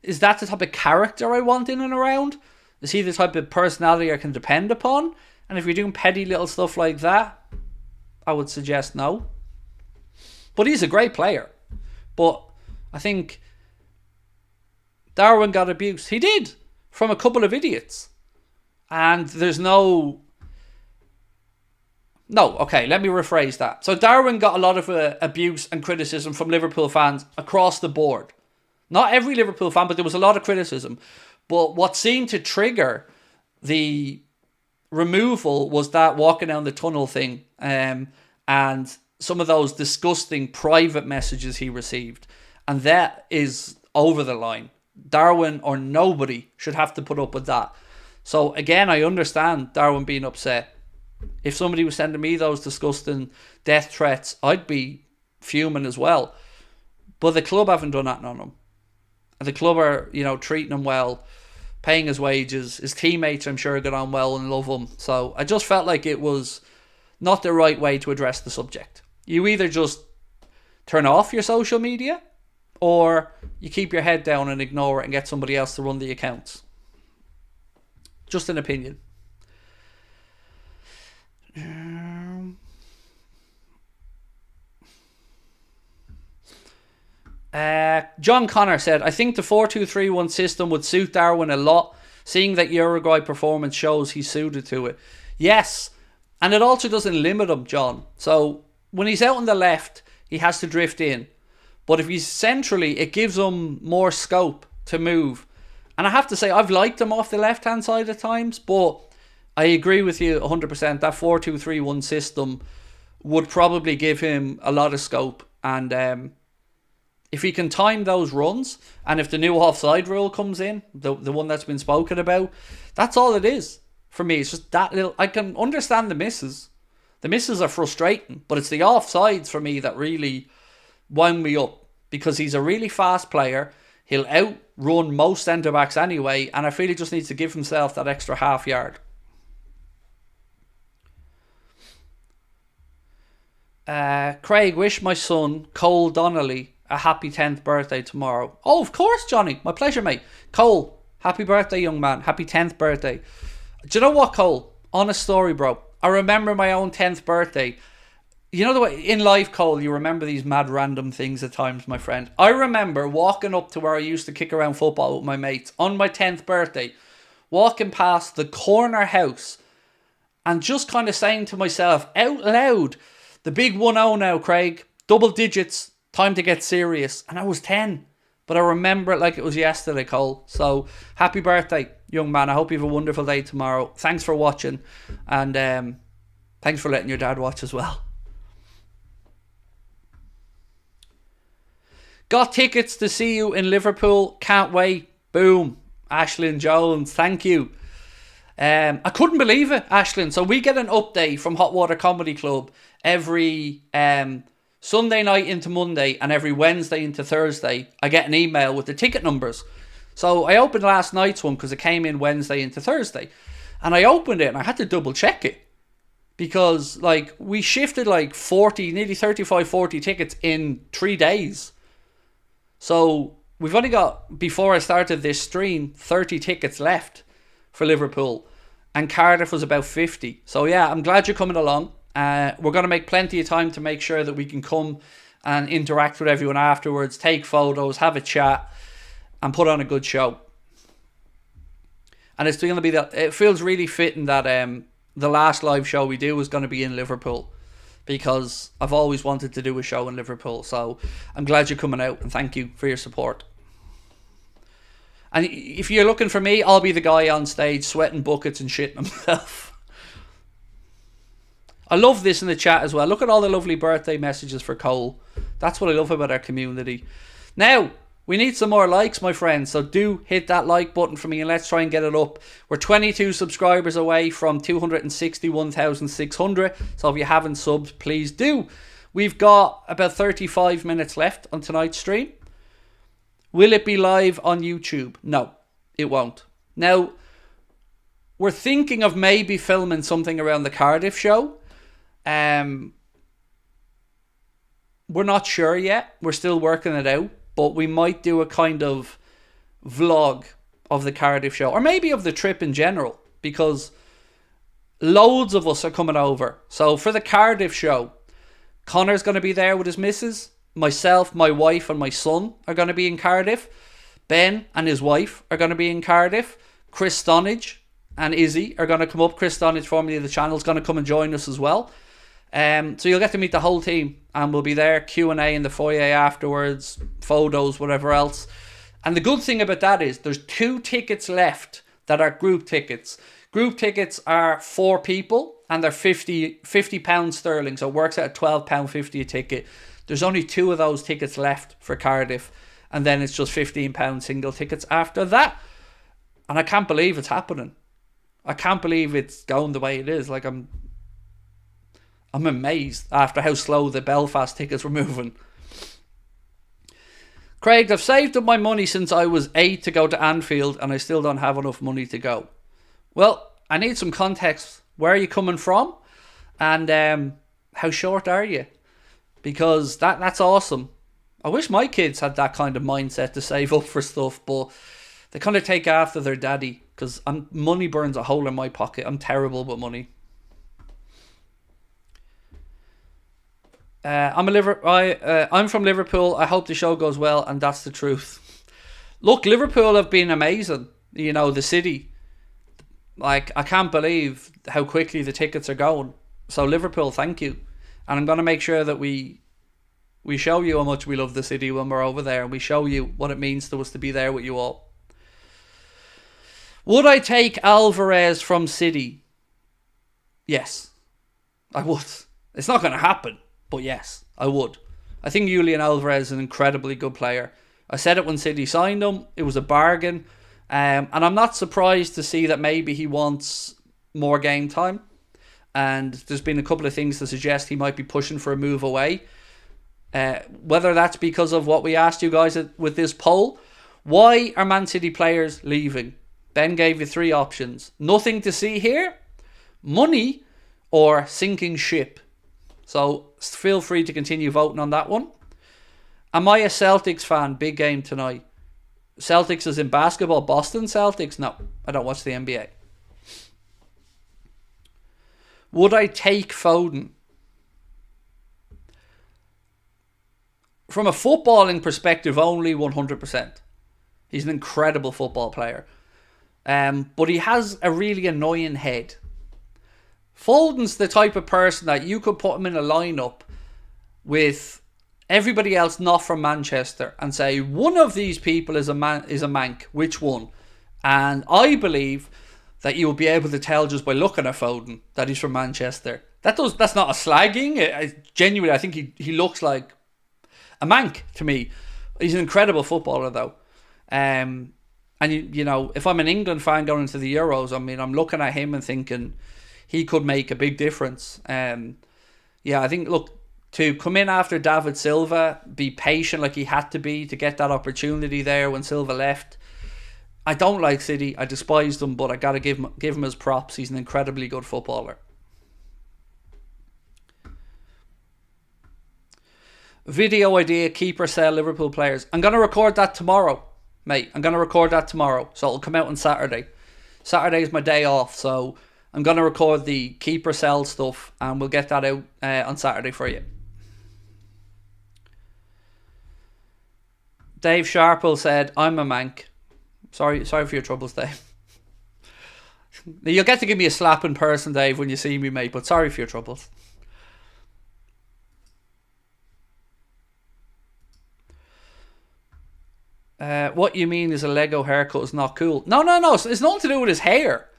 Speaker 1: Is that the type of character I want in and around? Is he the type of personality I can depend upon? And if you're doing petty little stuff like that, I would suggest no. But he's a great player. But I think Darwin got abused. He did, from a couple of idiots. And there's no, okay, let me rephrase that. So Darwin got a lot of abuse and criticism from Liverpool fans across the board. Not every Liverpool fan, but there was a lot of criticism. But what seemed to trigger the removal was that walking down the tunnel thing, and some of those disgusting private messages he received. And that is over the line. Darwin or nobody should have to put up with that. So again, I understand Darwin being upset. If somebody was sending me those disgusting death threats, I'd be fuming as well. But the club haven't done that on him. The club are, treating him well, paying his wages. His teammates, I'm sure, get on well and love him. So I just felt like it was not the right way to address the subject. You either just turn off your social media, or you keep your head down and ignore it and get somebody else to run the accounts. Just an opinion. John Connor said, I think the 4-2-3-1 system would suit Darwin a lot, seeing that Uruguay performance shows he's suited to it. Yes, and it also doesn't limit him, John. So when he's out on the left, he has to drift in. But if he's centrally, it gives him more scope to move. And I have to say, I've liked him off the left-hand side at times, but I agree with you 100%. That 4-2-3-1 system would probably give him a lot of scope. And if he can time those runs, and if the new offside rule comes in, the one that's been spoken about, that's all it is for me. It's just that little. I can understand the misses. The misses are frustrating, but it's the offsides for me that really wound me up, because he's a really fast player. He'll outrun most centre-backs anyway, and I feel he just needs to give himself that extra half yard. Craig, wish my son, Cole Donnelly, a happy 10th birthday tomorrow. Oh, of course, Johnny. My pleasure, mate. Cole, happy birthday, young man. Happy 10th birthday. Do you know what, Cole? Honest story, bro. I remember my own 10th birthday. You know the way in life, Cole, you remember these mad random things at times, my friend. I remember walking up to where I used to kick around football with my mates on my 10th birthday, walking past the corner house and just kind of saying to myself out loud, the big 1-0 now, Craig, double digits, time to get serious. And I was 10, but I remember it like it was yesterday, Cole. So happy birthday, young man. I hope you have a wonderful day tomorrow. Thanks for watching, and thanks for letting your dad watch as well. Got tickets to see you in Liverpool. Can't wait. Boom. Ashlyn Jones, thank you. I couldn't believe it, Ashlyn. So we get an update from Hot Water Comedy Club every Sunday night into Monday, and every Wednesday into Thursday. I get an email with the ticket numbers. So I opened last night's one because it came in Wednesday into Thursday. And I opened it and I had to double check it. because like we shifted like 40, nearly 35, 40 tickets in 3 days. So we've only got, before I started this stream, 30 tickets left for Liverpool, and Cardiff was about 50. So yeah, I'm glad you're coming along. We're going to make plenty of time to make sure that we can come and interact with everyone afterwards, take photos, have a chat, and put on a good show. And it's going to be that, it feels really fitting that the last live show we do was going to be in Liverpool, because I've always wanted to do a show in Liverpool. So I'm glad you're coming out, and thank you for your support. And if you're looking for me, I'll be the guy on stage sweating buckets and shitting himself. I love this in the chat as well. Look at all the lovely birthday messages for Cole. That's what I love about our community. Now, we need some more likes, my friends, so do hit that like button for me and let's try and get it up. We're 22 subscribers away from 261,600, so if you haven't subbed, please do. We've got about 35 minutes left on tonight's stream. Will it be live on YouTube? No, it won't. Now, we're thinking of maybe filming something around the Cardiff show. We're not sure yet. We're still working it out. But we might do a kind of vlog of the Cardiff show, or maybe of the trip in general, because loads of us are coming over. So for the Cardiff show, Connor's going to be there with his missus. Myself, my wife and my son are going to be in Cardiff. Ben and his wife are going to be in Cardiff. Chris Stonage and Izzy are going to come up. Chris Stonage, formerly of the channel, is going to come and join us as well. So you'll get to meet the whole team, and we'll be there, Q&A in the foyer afterwards, photos, whatever else. And the good thing about that is there's 2 tickets left that are group tickets. Group tickets are 4 people, and they're £50 sterling, so it works out at £12.50 a ticket. There's only 2 of those tickets left for Cardiff, and then it's just £15 single tickets after that. And I can't believe it's happening. I can't believe it's going the way it is. Like, I'm amazed after how slow the Belfast tickets were moving. Craig, I've saved up my money since I was 8 to go to Anfield, and I still don't have enough money to go. Well, I need some context. Where are you coming from? And how short are you? Because that's awesome. I wish my kids had that kind of mindset to save up for stuff, but they kind of take after their daddy, because money burns a hole in my pocket. I'm terrible with money. I'm from Liverpool. I hope the show goes well, and that's the truth. Look, Liverpool have been amazing. You know, the city. Like, I can't believe how quickly the tickets are going. So Liverpool, thank you. And I'm going to make sure that we show you how much we love the city when we're over there, and we show you what it means to us to be there with you all. Would I take Alvarez from City? Yes, I would. It's not going to happen. But yes, I would. I think Julian Alvarez is an incredibly good player. I said it when City signed him. It was a bargain. And I'm not surprised to see that maybe he wants more game time. And there's been a couple of things to suggest he might be pushing for a move away. Whether that's because of what we asked you guys with this poll. Why are Man City players leaving? Ben gave you 3 options. Nothing to see here, money, or sinking ship. So feel free to continue voting on that one. Am I a Celtics fan? Big game tonight. Celtics is in basketball. Boston Celtics? No, I don't watch the NBA. Would I take Foden? From a footballing perspective, only 100%. He's an incredible football player. But he has a really annoying head. Foden's the type of person that you could put him in a lineup with everybody else not from Manchester and say, one of these people is a mank. Which one? And I believe that you will be able to tell just by looking at Foden that he's from Manchester. That's not a slagging. Genuinely, I think he looks like a mank to me. He's an incredible footballer though. And you know, if I'm an England fan going into the Euros, I mean, I'm looking at him and thinking he could make a big difference. I think, look, to come in after David Silva, be patient like he had to be to get that opportunity there when Silva left. I don't like City. I despise them, but I got to give him his props. He's an incredibly good footballer. Video idea, keep or sell Liverpool players. I'm going to record that tomorrow, mate. I'm going to record that tomorrow. So it'll come out on Saturday. Saturday is my day off. So I'm going to record the keep or sell stuff. And we'll get that out on Saturday for you. Dave Sharple said, I'm a mank. Sorry for your troubles, Dave. You'll get to give me a slap in person, Dave, when you see me, mate. But sorry for your troubles. What you mean is a Lego haircut is not cool. No. It's nothing to do with his hair.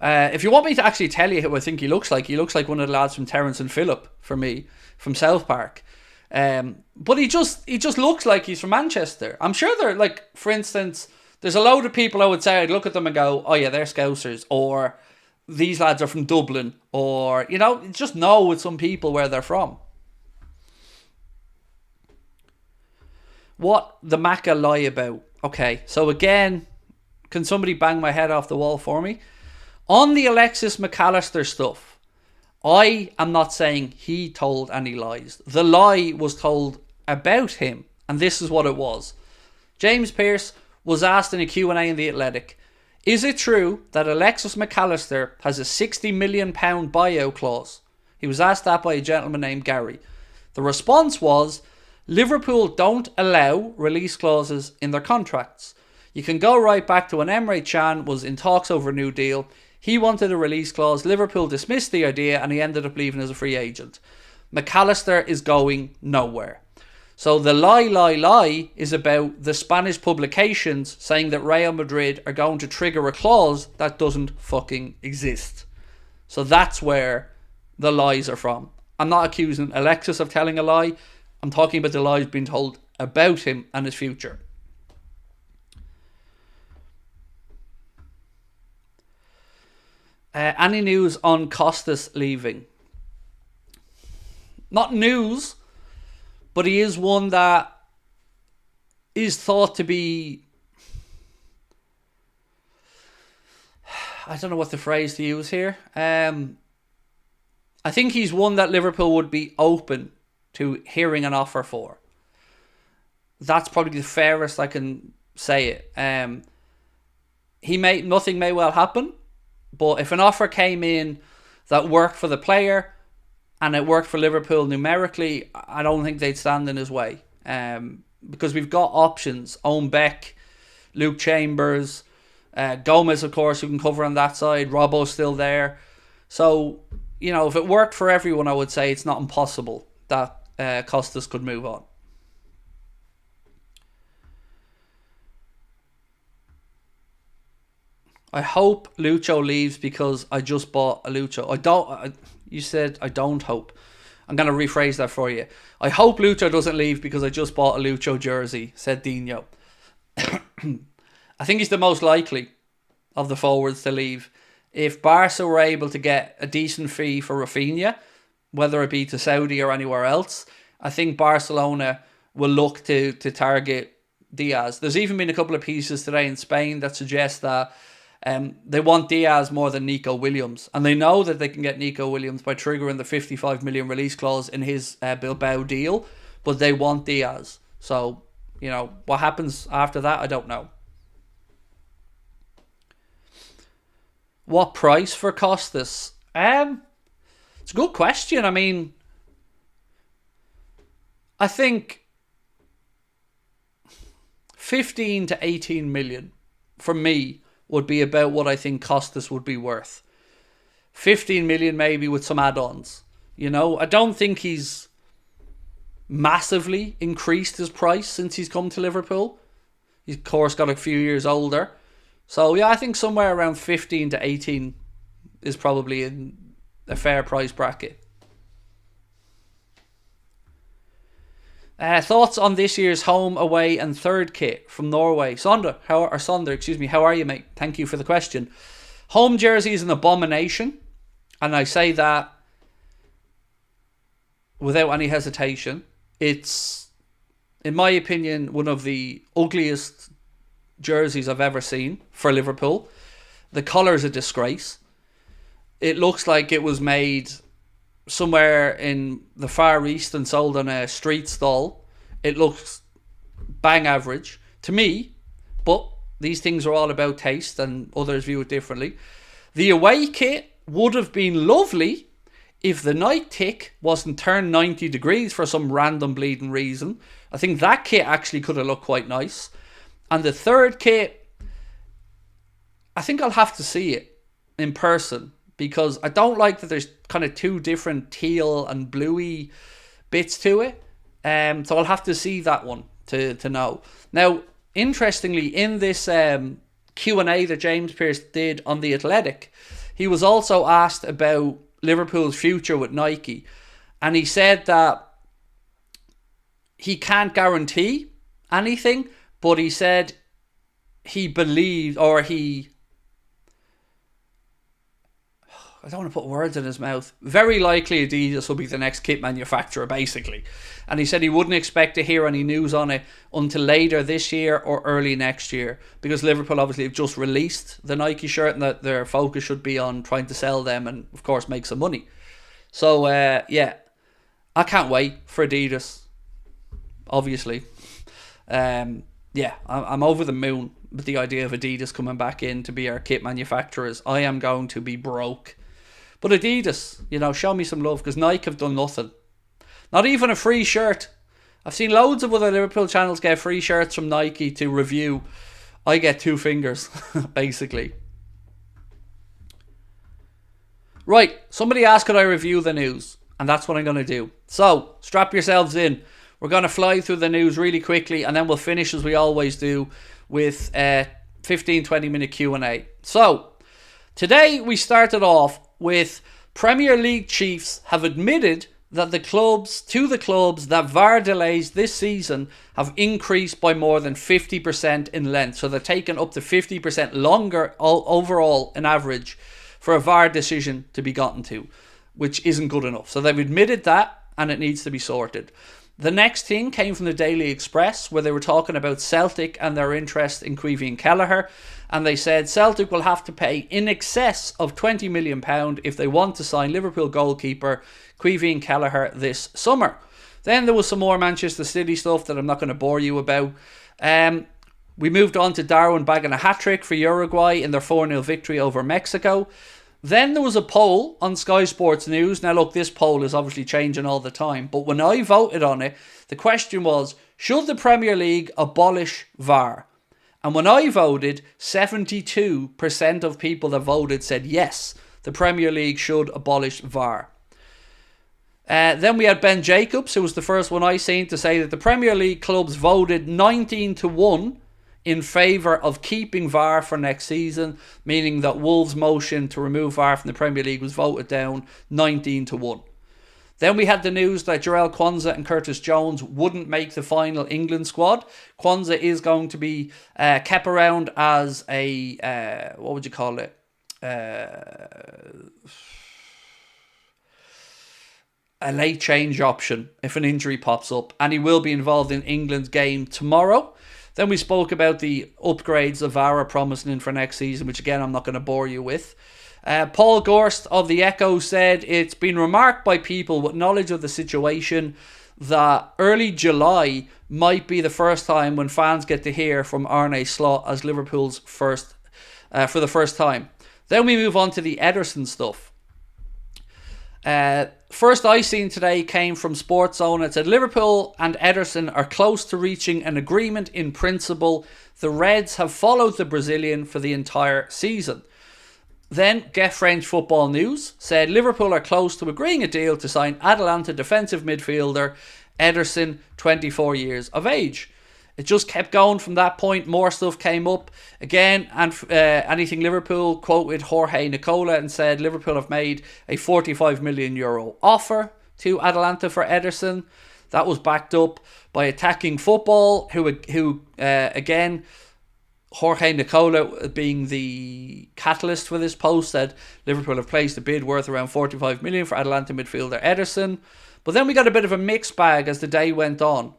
Speaker 1: If you want me to actually tell you who I think he looks like one of the lads from Terence and Phillip, for me, from South Park. But he just looks like he's from Manchester. I'm sure they're like, for instance, there's a load of people I would say I'd look at them and go, oh yeah, they're Scousers, or these lads are from Dublin, or, you know, just know with some people where they're from. What the MACCA lie about? Okay, so again, can somebody bang my head off the wall for me? On the Alexis McAllister stuff, I am not saying he told any lies. The lie was told about him, and this is what it was. James Pearce was asked in a Q&A in The Athletic, is it true that Alexis McAllister has a £60 million buyout clause? He was asked that by a gentleman named Gary. The response was, Liverpool don't allow release clauses in their contracts. You can go right back to when Emre Can was in talks over a new deal. He wanted a release clause. Liverpool dismissed the idea and he ended up leaving as a free agent. McAllister is going nowhere. So the lie is about the Spanish publications saying that Real Madrid are going to trigger a clause that doesn't fucking exist. So that's where the lies are from. I'm not accusing Alexis of telling a lie. I'm talking about the lies being told about him and his future. Any news on Costas leaving? Not news, but he is one that is thought to be, I don't know what the phrase to use here. I think he's one that Liverpool would be open to hearing an offer for. That's probably the fairest I can say it. Nothing may well happen, but if an offer came in that worked for the player and it worked for Liverpool numerically, I don't think they'd stand in his way. Because we've got options. Owen Beck, Luke Chambers, Gomez, of course, who can cover on that side. Robbo's still there. So, you know, if it worked for everyone, I would say it's not impossible that Costas could move on. I hope Lucho leaves because I just bought a Lucho. You said I don't hope. I'm going to rephrase that for you. I hope Lucho doesn't leave because I just bought a Lucho jersey, said Dino. I think he's the most likely of the forwards to leave. If Barca were able to get a decent fee for Rafinha, whether it be to Saudi or anywhere else, I think Barcelona will look to target Diaz. There's even been a couple of pieces today in Spain that suggest that they want Diaz more than Nico Williams. And they know that they can get Nico Williams by triggering the 55 million release clause in his Bilbao deal. But they want Diaz. So, you know, what happens after that, I don't know. What price for Costas? It's a good question. I mean, I think 15 to 18 million for me would be about what I think Costas would be worth. 15 million maybe with some add-ons. You know, I don't think he's massively increased his price since he's come to Liverpool. He's, of course, got a few years older. So, yeah, I think somewhere around 15 to 18 is probably in a fair price bracket. Thoughts on this year's home, away and third kit from Norway. Sonder, how are you, mate? Thank you for the question. Home jersey is an abomination, and I say that without any hesitation. It's, in my opinion, one of the ugliest jerseys I've ever seen for Liverpool. The colour's a disgrace. It looks like it was made somewhere in the Far East and sold on a street stall, it looks bang average to me. But these things are all about taste, and others view it differently. The away kit would have been lovely if the night tick wasn't turned 90 degrees for some random bleeding reason. I think that kit actually could have looked quite nice. And the third kit, I think I'll have to see it in person, because I don't like that there's kind of two different teal and bluey bits to it. So I'll have to see that one to know. Now, interestingly, in this Q&A that James Pearce did on The Athletic, he was also asked about Liverpool's future with Nike, and he said that he can't guarantee anything, but he said he believed, or he, I don't want to put words in his mouth, very likely Adidas will be the next kit manufacturer, basically. And he said he wouldn't expect to hear any news on it until later this year or early next year, because Liverpool obviously have just released the Nike shirt and that their focus should be on trying to sell them and, of course, make some money. So, yeah, I can't wait for Adidas, obviously. Yeah, I'm over the moon with the idea of Adidas coming back in to be our kit manufacturers. I am going to be broke. But Adidas, you know, show me some love, because Nike have done nothing. Not even a free shirt. I've seen loads of other Liverpool channels get free shirts from Nike to review. I get 2 fingers, basically. Right, somebody asked could I review the news, and that's what I'm going to do. So, strap yourselves in. We're going to fly through the news really quickly, and then we'll finish as we always do with a 15-20 minute Q&A. So, today we started off with Premier League chiefs have admitted that the clubs that VAR delays this season have increased by more than 50% in length. So they're taking up to 50% longer overall in average for a VAR decision to be gotten to, which isn't good enough. So they've admitted that, and it needs to be sorted. The next thing came from the Daily Express, where they were talking about Celtic and their interest in Caoimhín Kelleher. And they said Celtic will have to pay in excess of £20 million if they want to sign Liverpool goalkeeper Caoimhín Kelleher this summer. Then there was some more Manchester City stuff that I'm not going to bore you about. We moved on to Darwin bagging a hat-trick for Uruguay in their 4-0 victory over Mexico. Then there was a poll on Sky Sports News. Now look, this poll is obviously changing all the time, but when I voted on it, the question was, should the Premier League abolish VAR? And when I voted, 72% of people that voted said yes, the Premier League should abolish VAR. Then we had Ben Jacobs, who was the first one I seen to say that the Premier League clubs voted 19-1 in favour of keeping VAR for next season, meaning that Wolves' motion to remove VAR from the Premier League was voted down 19-1. Then we had the news that Jarell Quansah and Curtis Jones wouldn't make the final England squad. Quansah is going to be kept around as a, what would you call it? A late change option if an injury pops up. And he will be involved in England's game tomorrow. Then we spoke about the upgrades of VAR are promising in for next season, which again I'm not going to bore you with. Paul Gorst of the Echo said it's been remarked by people with knowledge of the situation that early July might be the first time when fans get to hear from Arne Slot as Liverpool's for the first time. Then we move on to the Ederson stuff. First I seen today came from Sports Zone. It said Liverpool and Ederson are close to reaching an agreement in principle. The Reds have followed the Brazilian for the entire season. Then Get French Football News said Liverpool are close to agreeing a deal to sign Atalanta defensive midfielder Ederson, 24 years of age. It just kept going from that point. More stuff came up. Again, and Anything Liverpool quoted Jorge Nicola and said Liverpool have made a €45 million offer to Atalanta for Ederson. That was backed up by Attacking Football, who again, Jorge Nicola being the catalyst for this post, said Liverpool have placed a bid worth around €45 million for Atalanta midfielder Ederson. But then we got a bit of a mixed bag as the day went on.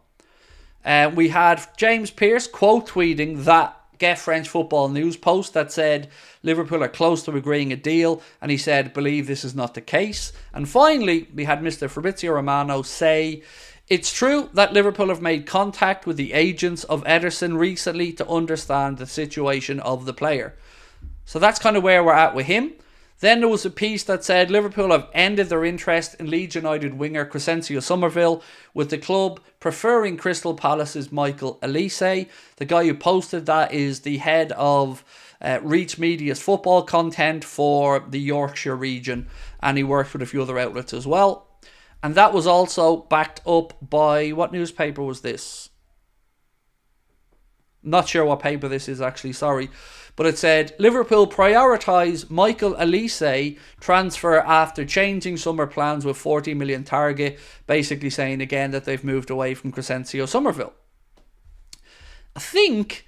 Speaker 1: We had James Pearce quote tweeting that Get French Football News post that said Liverpool are close to agreeing a deal, and he said, believe this is not the case. And finally, we had Mr. Fabrizio Romano say, it's true that Liverpool have made contact with the agents of Ederson recently to understand the situation of the player. So that's kind of where we're at with him. Then there was a piece that said Liverpool have ended their interest in Leeds United winger Crescencio Summerville, with the club preferring Crystal Palace's Michael Olise. The guy who posted that is the head of Reach Media's football content for the Yorkshire region, and he works with a few other outlets as well. And that was also backed up by, what newspaper was this? Not sure what paper this is actually, sorry. But it said, Liverpool prioritise Michael Olise transfer after changing summer plans with 40 million target. Basically saying again that they've moved away from Crescencio Summerville. I think...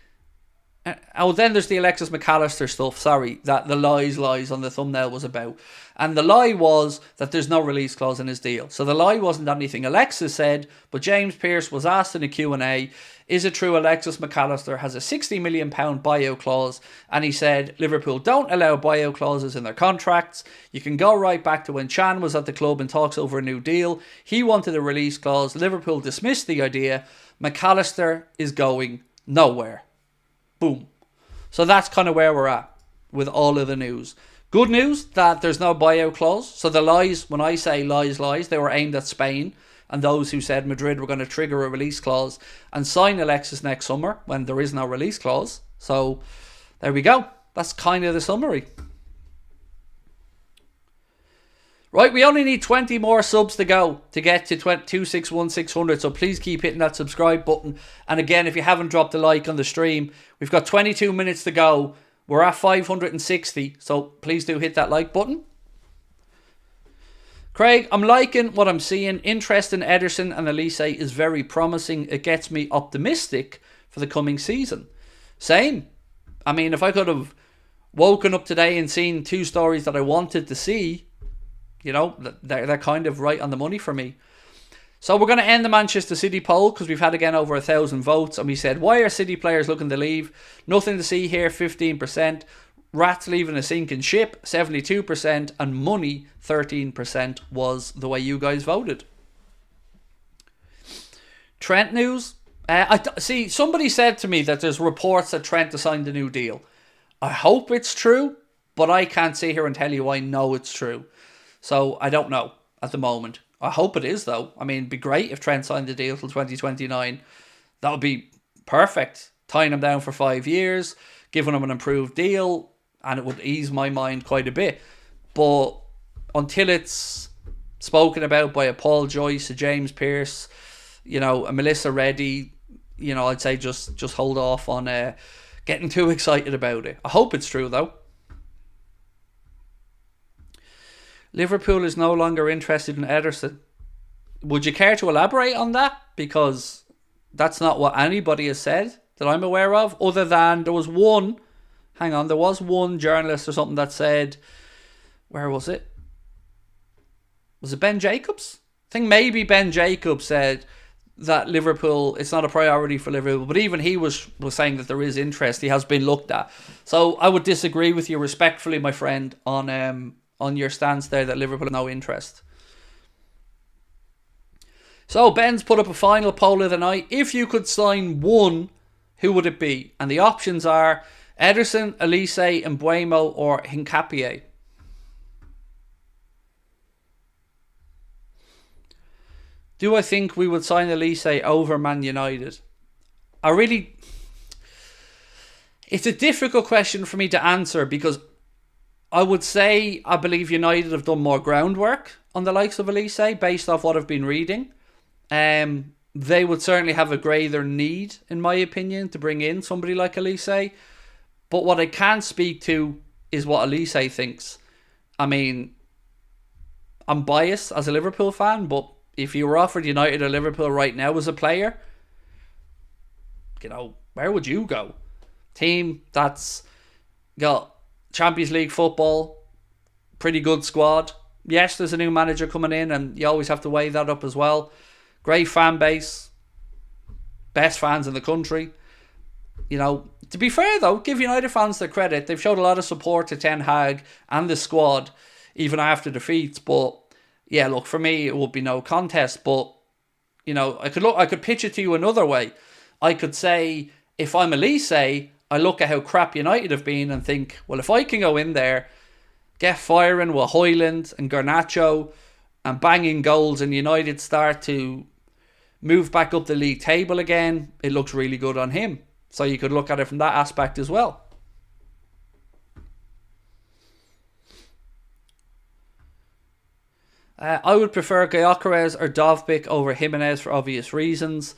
Speaker 1: Oh, then there's the Alexis McAllister stuff, sorry, that the lies on the thumbnail was about. And the lie was that there's no release clause in his deal. So the lie wasn't anything Alexis said, but James Pearce was asked in a Q&A, is it true Alexis McAllister has a £60 million buyout clause? And he said, Liverpool don't allow buyout clauses in their contracts. You can go right back to when Chan was at the club and talks over a new deal. He wanted a release clause. Liverpool dismissed the idea. McAllister is going nowhere. Boom. So that's kind of where we're at with all of the news. Good news that there's no buyout clause. So the lies, when I say lies, they were aimed at Spain and those who said Madrid were going to trigger a release clause and sign Alexis next summer when there is no release clause. So there we go. That's kind of the summary. Right, we only need 20 more subs to go to get to 261,600, so please keep hitting that subscribe button. And again, if you haven't dropped a like on the stream, we've got 22 minutes to go. We're at 560, so please do hit that like button. Craig, I'm liking what I'm seeing. Interest in Ederson and Olise is very promising. It gets me optimistic for the coming season. Same. I mean, if I could have woken up today and seen two stories that I wanted to see, you know, they're kind of right on the money for me. So we're going to end the Manchester City poll because we've had again over 1,000 votes. And we said, why are City players looking to leave? Nothing to see here, 15%. Rats leaving a sinking ship, 72%. And money, 13% was the way you guys voted. Trent news. See, somebody said to me that there's reports that Trent has signed a new deal. I hope it's true, but I can't sit here and tell you I know it's true. So I don't know at the moment. I hope it is though. I mean, it'd be great if Trent signed the deal till 2029. That would be perfect. Tying him down for 5 years, giving him an improved deal, and it would ease my mind quite a bit. But until it's spoken about by a Paul Joyce, a James Pearce, you know, a Melissa Reddy, you know, I'd say just hold off on getting too excited about it. I hope it's true though. Liverpool is no longer interested in Ederson. Would you care to elaborate on that? Because that's not what anybody has said that I'm aware of, other than there was one journalist or something that said, where was it? Was it Ben Jacobs? I think maybe Ben Jacobs said that Liverpool, it's not a priority for Liverpool, but even he was saying that there is interest. He has been looked at. So I would disagree with you respectfully, my friend, on your stance there that Liverpool have no interest. So Ben's put up a final poll of the night. If you could sign one, who would it be? And the options are Ederson, Olise, Mbeumo or Hincapié. Do I think we would sign Olise over Man United? It's a difficult question for me to answer because I would say I believe United have done more groundwork on the likes of Olise based off what I've been reading. They would certainly have a greater need, in my opinion, to bring in somebody like Olise. But what I can't speak to is what Olise thinks. I mean, I'm biased as a Liverpool fan, but if you were offered United or Liverpool right now as a player, you know, where would you go? Team that's got Champions League football, pretty good squad. Yes, there's a new manager coming in and you always have to weigh that up as well. Great fan base, best fans in the country. To be fair though, give United fans their credit. They've showed a lot of support to Ten Hag and the squad, even after defeats. But yeah, look, for me, it would be no contest. But I could pitch it to you another way. I could say, if I'm Olise, I look at how crap United have been and think, well, if I can go in there, get firing with Højlund and Garnacho and banging goals, and United start to move back up the league table again, it looks really good on him. So you could look at it from that aspect as well. I would prefer Gyökeres or Dovbyk over Jimenez for obvious reasons.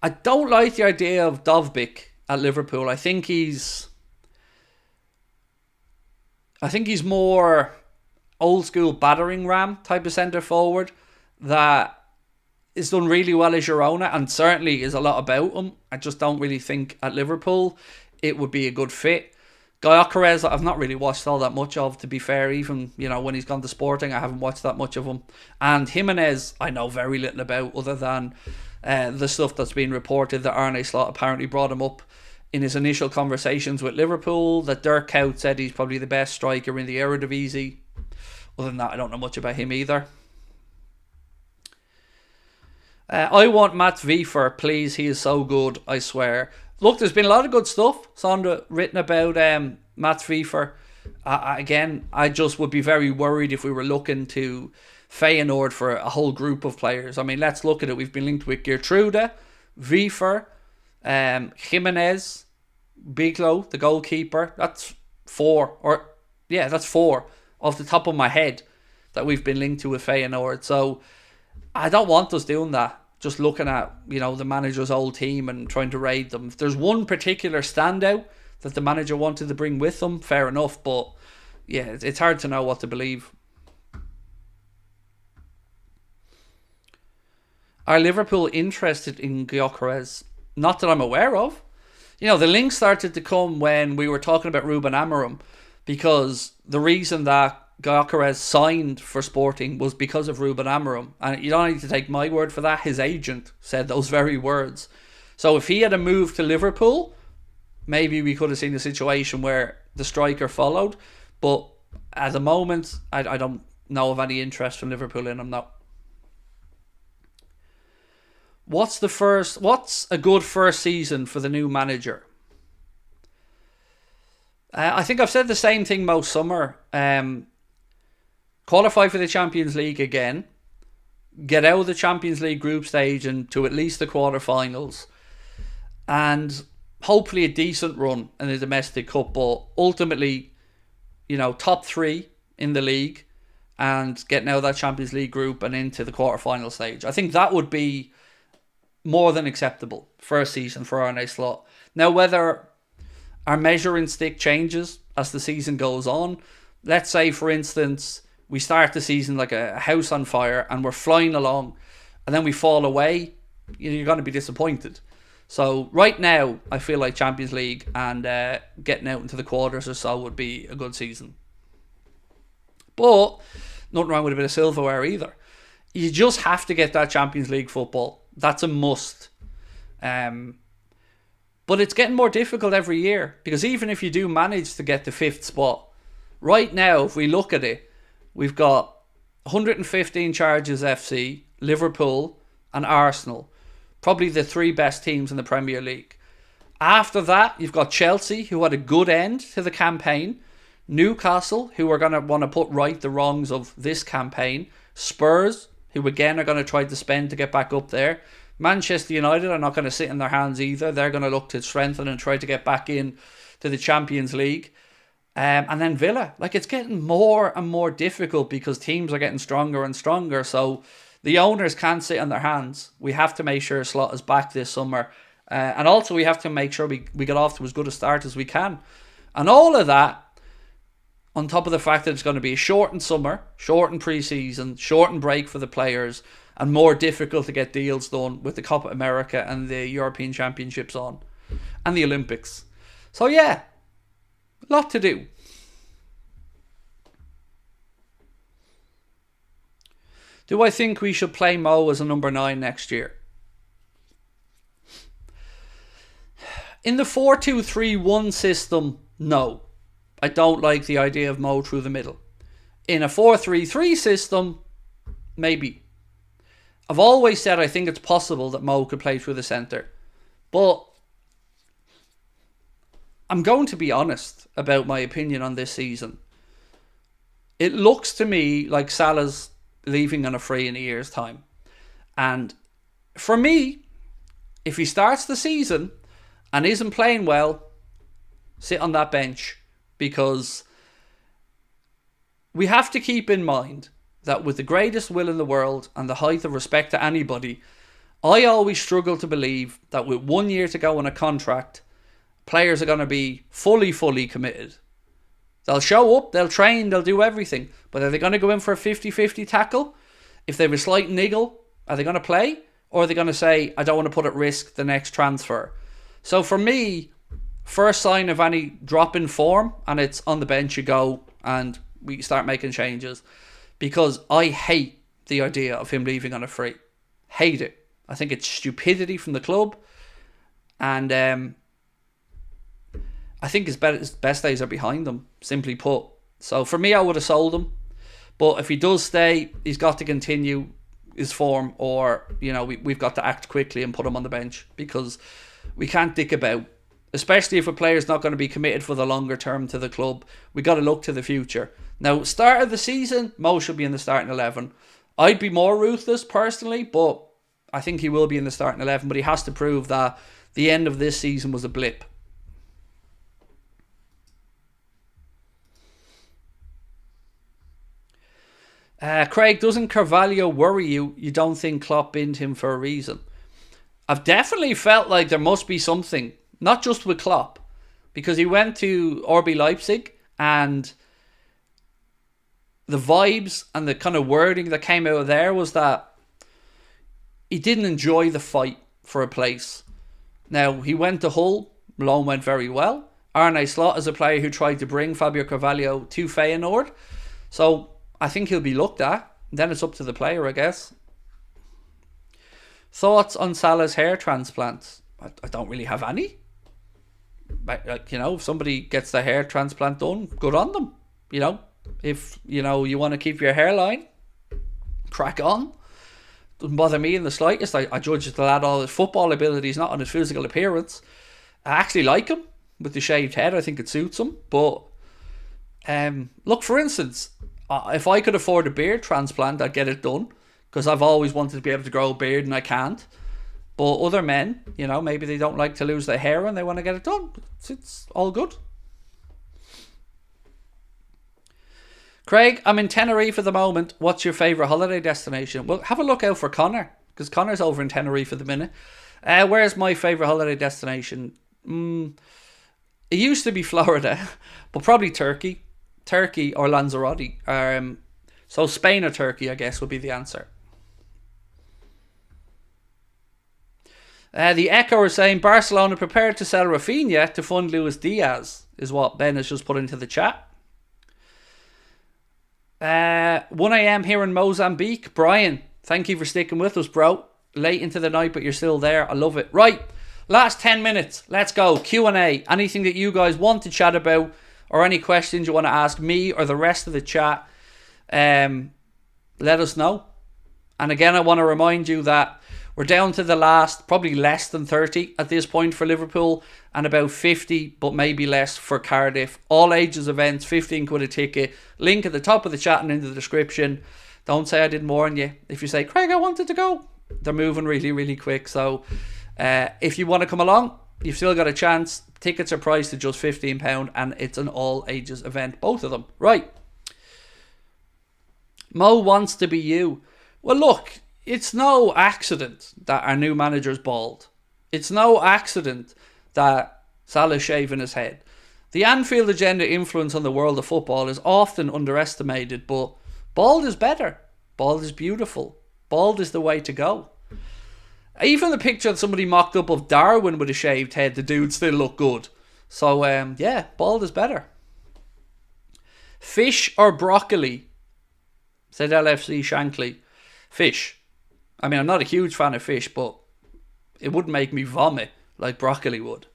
Speaker 1: I don't like the idea of Dovbyk at Liverpool. I think he's more old school battering ram type of centre forward that is done really well as Girona and certainly is a lot about him. I just don't really think at Liverpool it would be a good fit. Gyökeres, I've not really watched all that much of, to be fair. Even, when he's gone to Sporting, I haven't watched that much of him. And Jimenez, I know very little about, other than the stuff that's been reported that Arne Slot apparently brought him up in his initial conversations with Liverpool, that Dirk Kuyt said he's probably the best striker in the Eredivisie. Other than that, I don't know much about him either. I want Mats Wiefer, please. He is so good, I swear. Look, there's been a lot of good stuff, Sandra, written about Mats Wiefer. Again, I just would be very worried if we were looking to Feyenoord for a whole group of players. I mean, let's look at it. We've been linked with Geertruida, Wiefer, Jimenez, Biglo, the goalkeeper. That's four off the top of my head that we've been linked to with Feyenoord. So I don't want us doing that. Just looking at, the manager's old team and trying to raid them. If there's one particular standout that the manager wanted to bring with them, fair enough. But yeah, it's hard to know what to believe. Are Liverpool interested in Gyökeres? Not that I'm aware of. The link started to come when we were talking about Ruben Amorim, because the reason that Gyökeres signed for Sporting was because of Ruben Amorim. And you don't need to take my word for that. His agent said those very words. So if he had a move to Liverpool, maybe we could have seen a situation where the striker followed. But at the moment, I don't know of any interest from Liverpool in him now. What's a good first season for the new manager? I think I've said the same thing most summer. Qualify for the Champions League again. Get out of the Champions League group stage and to at least the quarterfinals. And hopefully a decent run in the domestic cup. But ultimately, top 3 in the league and getting out of that Champions League group and into the quarterfinal stage. I think that would be more than acceptable first season for Arne Slot. Now, whether our measuring stick changes as the season goes on, let's say, for instance, we start the season like a house on fire and we're flying along and then we fall away, you're going to be disappointed. So right now, I feel like Champions League and getting out into the quarters or so would be a good season. But nothing wrong with a bit of silverware either. You just have to get that Champions League football. That's a must. But it's getting more difficult every year, because even if you do manage to get the 5th spot, right now, if we look at it, we've got 115 charges FC, Liverpool and Arsenal. Probably the 3 best teams in the Premier League. After that, you've got Chelsea, who had a good end to the campaign. Newcastle, who are going to want to put right the wrongs of this campaign. Spurs, who again are going to try to spend to get back up there. Manchester United are not going to sit in their hands either. They're going to look to strengthen and try to get back in to the Champions League. And then Villa. It's getting more and more difficult because teams are getting stronger and stronger. So the owners can't sit on their hands. We have to make sure Slot is back this summer. And also we have to make sure we get off to as good a start as we can. And all of that, on top of the fact that it's going to be a shortened summer, shortened pre-season, shortened break for the players, and more difficult to get deals done with the Copa America and the European Championships on. And the Olympics. So yeah, a lot to do. Do I think we should play Mo as a number 9 next year? In the 4-2-3-1 system, no. I don't like the idea of Mo through the middle. In a 4-3-3 system, maybe. I've always said I think it's possible that Mo could play through the centre. But I'm going to be honest about my opinion on this season. It looks to me like Salah's leaving on a free in a year's time. And for me, if he starts the season and isn't playing well, sit on that bench. Because we have to keep in mind that with the greatest will in the world and the height of respect to anybody, I always struggle to believe that with 1 year to go on a contract, players are going to be fully committed. They'll show up, they'll train, they'll do everything. But are they going to go in for a 50-50 tackle? If they have a slight niggle, are they going to play? Or are they going to say, I don't want to put at risk the next transfer? So for me, first sign of any drop in form, and it's on the bench you go and we start making changes. Because I hate the idea of him leaving on a free. Hate it. I think it's stupidity from the club. And I think his best days are behind him, simply put. So for me, I would have sold him. But if he does stay, he's got to continue his form, or, you know, we've got to act quickly and put him on the bench, because we can't dick about. Especially if a player's not going to be committed for the longer term to the club. We got to look to the future. Now, start of the season, Mo should be in the starting 11. I'd be more ruthless personally, but I think he will be in the starting 11. But he has to prove that the end of this season was a blip. Craig, doesn't Carvalho worry you? You don't think Klopp binned him for a reason? I've definitely felt like there must be something. Not just with Klopp, because he went to RB Leipzig and the vibes and the kind of wording that came out of there was that he didn't enjoy the fight for a place. Now, he went to Hull, Malone went very well. Arne Slot is a player who tried to bring Fabio Carvalho to Feyenoord. So I think he'll be looked at. Then it's up to the player, I guess. Thoughts on Salah's hair transplants? I don't really have any. Like, you know, if somebody gets the hair transplant done, good on them. You know, if, you know, you want to keep your hairline, crack on. Doesn't bother me in the slightest. I judge the lad on his football abilities, not on his physical appearance. I actually like him with the shaved head. I think it suits him. But look, for instance, if I could afford a beard transplant, I'd get it done, because I've always wanted to be able to grow a beard and I can't. But other men, you know, maybe they don't like to lose their hair and they want to get it done. It's all good. Craig, I'm in Tenerife at the moment. What's your favourite holiday destination? Well, have a look out for Connor, because Connor's over in Tenerife at the minute. Where's my favourite holiday destination? It used to be Florida, but probably Turkey. Turkey or Lanzarote. So Spain or Turkey, I guess, would be the answer. The Echo are saying Barcelona prepared to sell Rafinha to fund Luis Diaz, is what Ben has just put into the chat. 1 a.m. here in Mozambique. Brian, thank you for sticking with us, bro. Late into the night, but you're still there. I love it. Right, last 10 minutes. Let's go. Q&A. Anything that you guys want to chat about, or any questions you want to ask me or the rest of the chat, let us know. And again, I want to remind you that we're down to the last, probably less than 30 at this point for Liverpool, and about 50, but maybe less for Cardiff. All ages events, 15 quid a ticket. Link at the top of the chat and in the description. Don't say I didn't warn you. If you say, Craig, I wanted to go, they're moving really quick. So if you want to come along, you've still got a chance. Tickets are priced at just £15, and it's an all ages event, both of them. Right. Mo wants to be you. Well, look, it's no accident that our new manager's bald. It's no accident that Salah's shaving his head. The Anfield Agenda influence on the world of football is often underestimated, but bald is better. Bald is beautiful. Bald is the way to go. Even the picture that somebody mocked up of Darwin with a shaved head, the dude still looked good. So, yeah, bald is better. Fish or broccoli? Said LFC Shankly. Fish. I mean, I'm not a huge fan of fish, but it wouldn't make me vomit like broccoli would.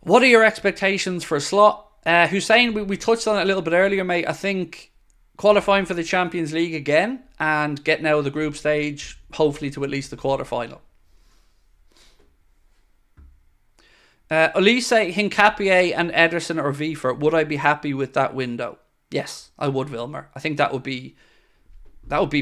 Speaker 1: What are your expectations for Slot? Hussein, we touched on it a little bit earlier, mate. I think qualifying for the Champions League again and getting out of the group stage, hopefully to at least the quarter-final. Olise, Hincapié and Ederson or Wiefer, would I be happy with that window? Yes, I would, Wilmer. I think that would be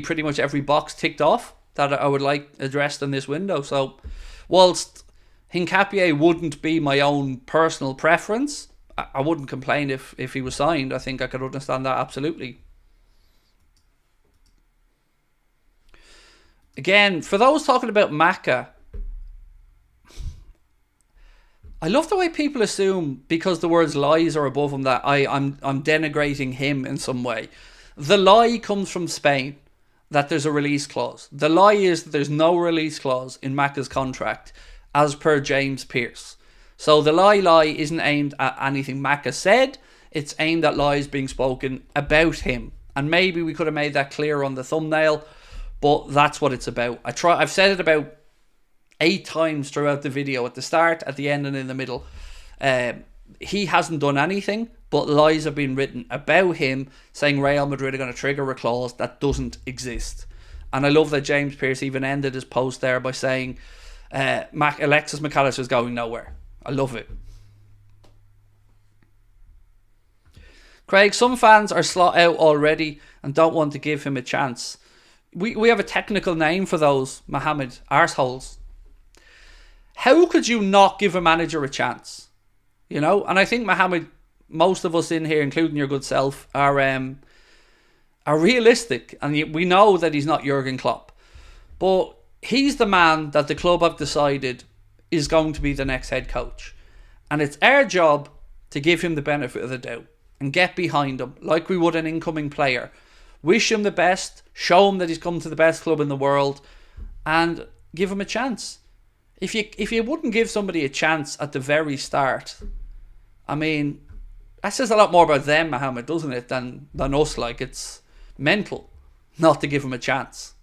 Speaker 1: pretty much every box ticked off that I would like addressed in this window. So whilst Hincapié wouldn't be my own personal preference, I wouldn't complain if he was signed. I think I could understand that absolutely. Again, for those talking about MACCA, I love the way people assume because the words lies are above him that I'm denigrating him in some way. The lie comes from Spain, that there's a release clause. The lie is that there's no release clause in MACCA's contract, as per James Pearce. So the lie isn't aimed at anything MACCA said, it's aimed at lies being spoken about him. And maybe we could have made that clear on the thumbnail, but that's what it's about. I've said it about 8 times throughout the video, at the start, at the end and in the middle. He hasn't done anything, but lies have been written about him saying Real Madrid are going to trigger a clause that doesn't exist. And I love that James Pearce even ended his post there by saying Alexis McAllister is going nowhere. I love it. Craig, some fans are slot out already and don't want to give him a chance. We have a technical name for those, Mohammed, arseholes. How could you not give a manager a chance? You know, and I think, Mohammed, most of us in here, including your good self, are realistic. And we know that he's not Jurgen Klopp. But he's the man that the club have decided is going to be the next head coach. And it's our job to give him the benefit of the doubt and get behind him like we would an incoming player. Wish him the best, show him that he's come to the best club in the world, and give him a chance. If you wouldn't give somebody a chance at the very start, I mean, that says a lot more about them, Mohammed, doesn't it, than us. Like, it's mental not to give him a chance.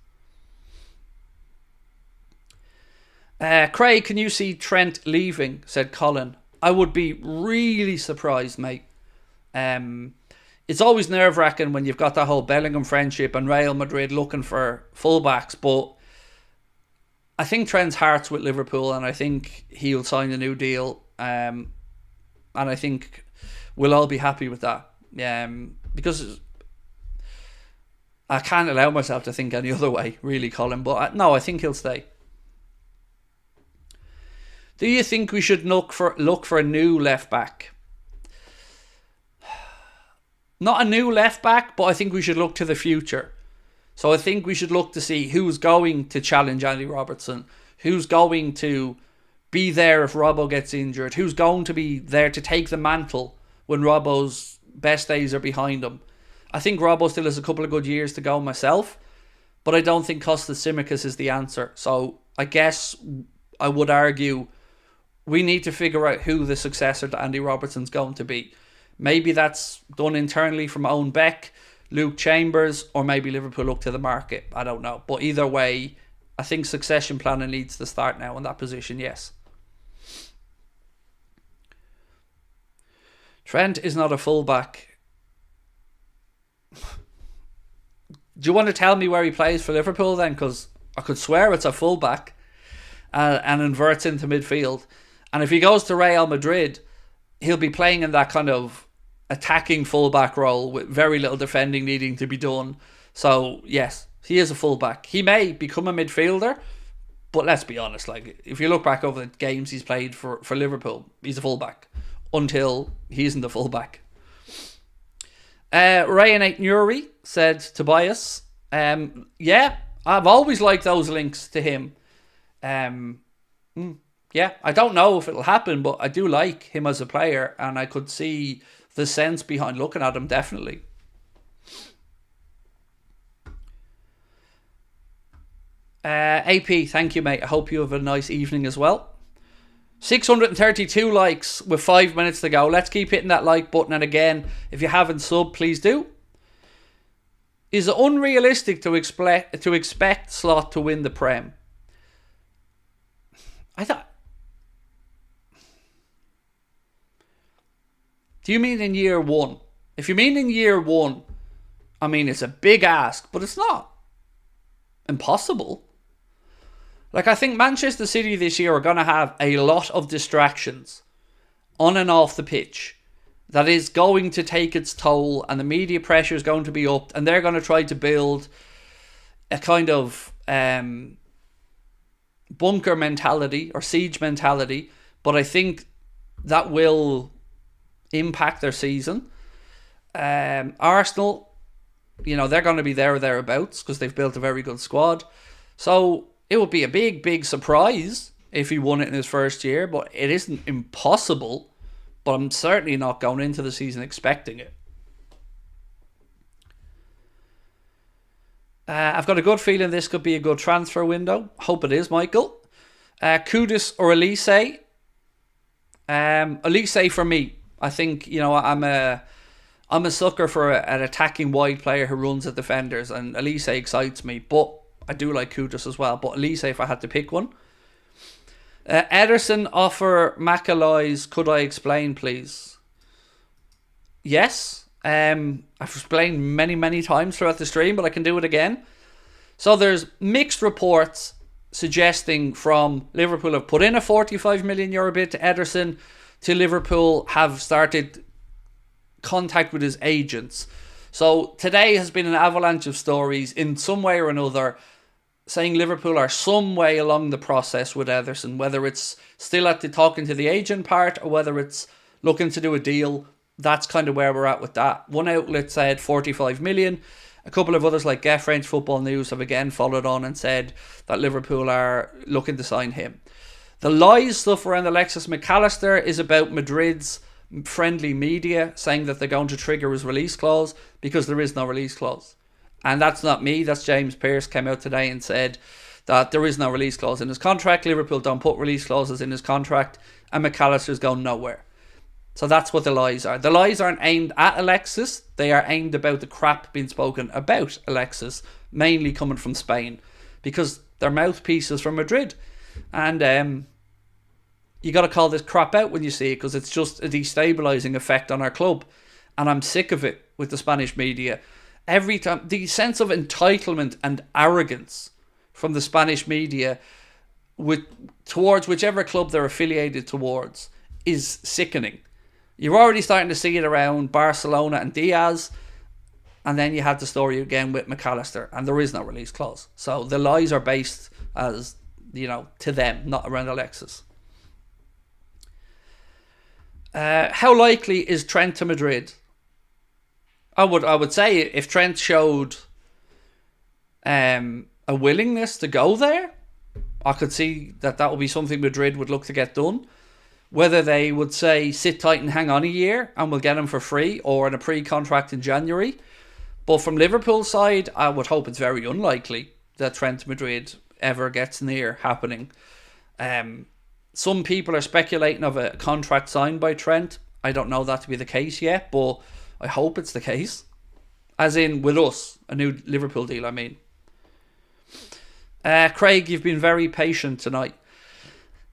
Speaker 1: Craig, can you see Trent leaving? Said Colin. I would be really surprised, mate. It's always nerve-wracking when you've got that whole Bellingham friendship and Real Madrid looking for fullbacks, but I think Trent's heart's with Liverpool, and I think he'll sign a new deal, and I think we'll all be happy with that, because I can't allow myself to think any other way, really, Colin, but no, I think he'll stay. Do you think we should look for a new left-back? Not a new left-back, but I think we should look to the future. So I think we should look to see who's going to challenge Andy Robertson, who's going to be there if Robbo gets injured, who's going to be there to take the mantle when Robbo's best days are behind him. I think Robbo still has a couple of good years to go myself, but I don't think Kostas Tsimikas is the answer. So I guess I would argue we need to figure out who the successor to Andy Robertson's going to be. Maybe that's done internally from Owen Beck, Luke Chambers, or maybe Liverpool look to the market. I don't know. But either way, I think succession planning needs to start now in that position, yes. Trent is not a fullback. Do you want to tell me where he plays for Liverpool then? Because I could swear it's a fullback and inverts into midfield. And if he goes to Real Madrid, he'll be playing in that kind of attacking fullback role with very little defending needing to be done. So yes, he is a fullback. He may become a midfielder, but let's be honest, like if you look back over the games he's played for Liverpool, he's a fullback until he isn't a fullback. Ryan Nuri said Tobias. Yeah, I've always liked those links to him. Yeah, I don't know if it'll happen, but I do like him as a player, and I could see the sense behind looking at him, definitely. AP, thank you, mate. I hope you have a nice evening as well. 632 likes with 5 minutes to go. Let's keep hitting that like button, and again, if you haven't subbed, please do. Is it unrealistic to expect Slot to win the Prem? Do you mean in year one? If you mean in year one, I mean, it's a big ask, but it's not impossible. Like, I think Manchester City this year are going to have a lot of distractions on and off the pitch that is going to take its toll, and the media pressure is going to be up, and they're going to try to build a kind of bunker mentality or siege mentality, but I think that will impact their season. Arsenal, they're going to be there or thereabouts because they've built a very good squad. So it would be a big, big surprise if he won it in his first year, but it isn't impossible. But I'm certainly not going into the season expecting it. I've got a good feeling this could be a good transfer window. Hope it is, Michael. Kudus or Olise? Olise for me. I think, I'm a sucker for an attacking wide player who runs at defenders, and Olise excites me. But I do like Kudus as well. But Olise if I had to pick one. Ederson offer MACCA lies. Could I explain, please? Yes. I've explained many, many times throughout the stream, but I can do it again. So there's mixed reports suggesting from Liverpool have put in a €45 million bid to Ederson, to Liverpool have started contact with his agents. So today has been an avalanche of stories in some way or another saying Liverpool are some way along the process with Ederson, whether it's still at the talking to the agent part or whether it's looking to do a deal. That's kind of where we're at with that. One outlet said 45 million. A couple of others like French Football News have again followed on and said that Liverpool are looking to sign him. The lies stuff around Alexis McAllister is about Madrid's friendly media saying that they're going to trigger his release clause because there is no release clause. And that's not me, that's James Pearce came out today and said that there is no release clause in his contract. Liverpool don't put release clauses in his contract, and McAllister's going nowhere. So that's what the lies are. The lies aren't aimed at Alexis, they are aimed about the crap being spoken about Alexis, mainly coming from Spain, because they're mouthpieces from Madrid. And you got to call this crap out when you see it, because it's just a destabilising effect on our club. And I'm sick of it with the Spanish media. Every time, the sense of entitlement and arrogance from the Spanish media towards whichever club they're affiliated towards is sickening. You're already starting to see it around Barcelona and Diaz, and then you had the story again with McAllister, and there is no release clause. So the lies are based as, to them, not around Alexis. How likely is Trent to Madrid? I would say if Trent showed a willingness to go there, I could see that would be something Madrid would look to get done. Whether they would say sit tight and hang on a year and we'll get him for free, or in a pre-contract in January. But from Liverpool's side, I would hope it's very unlikely that Trent to Madrid ever gets near happening. Some people are speculating of a contract signed by Trent. I don't know that to be the case yet, but I hope it's the case. As in with us, a new Liverpool deal, I mean. Craig, you've been very patient tonight.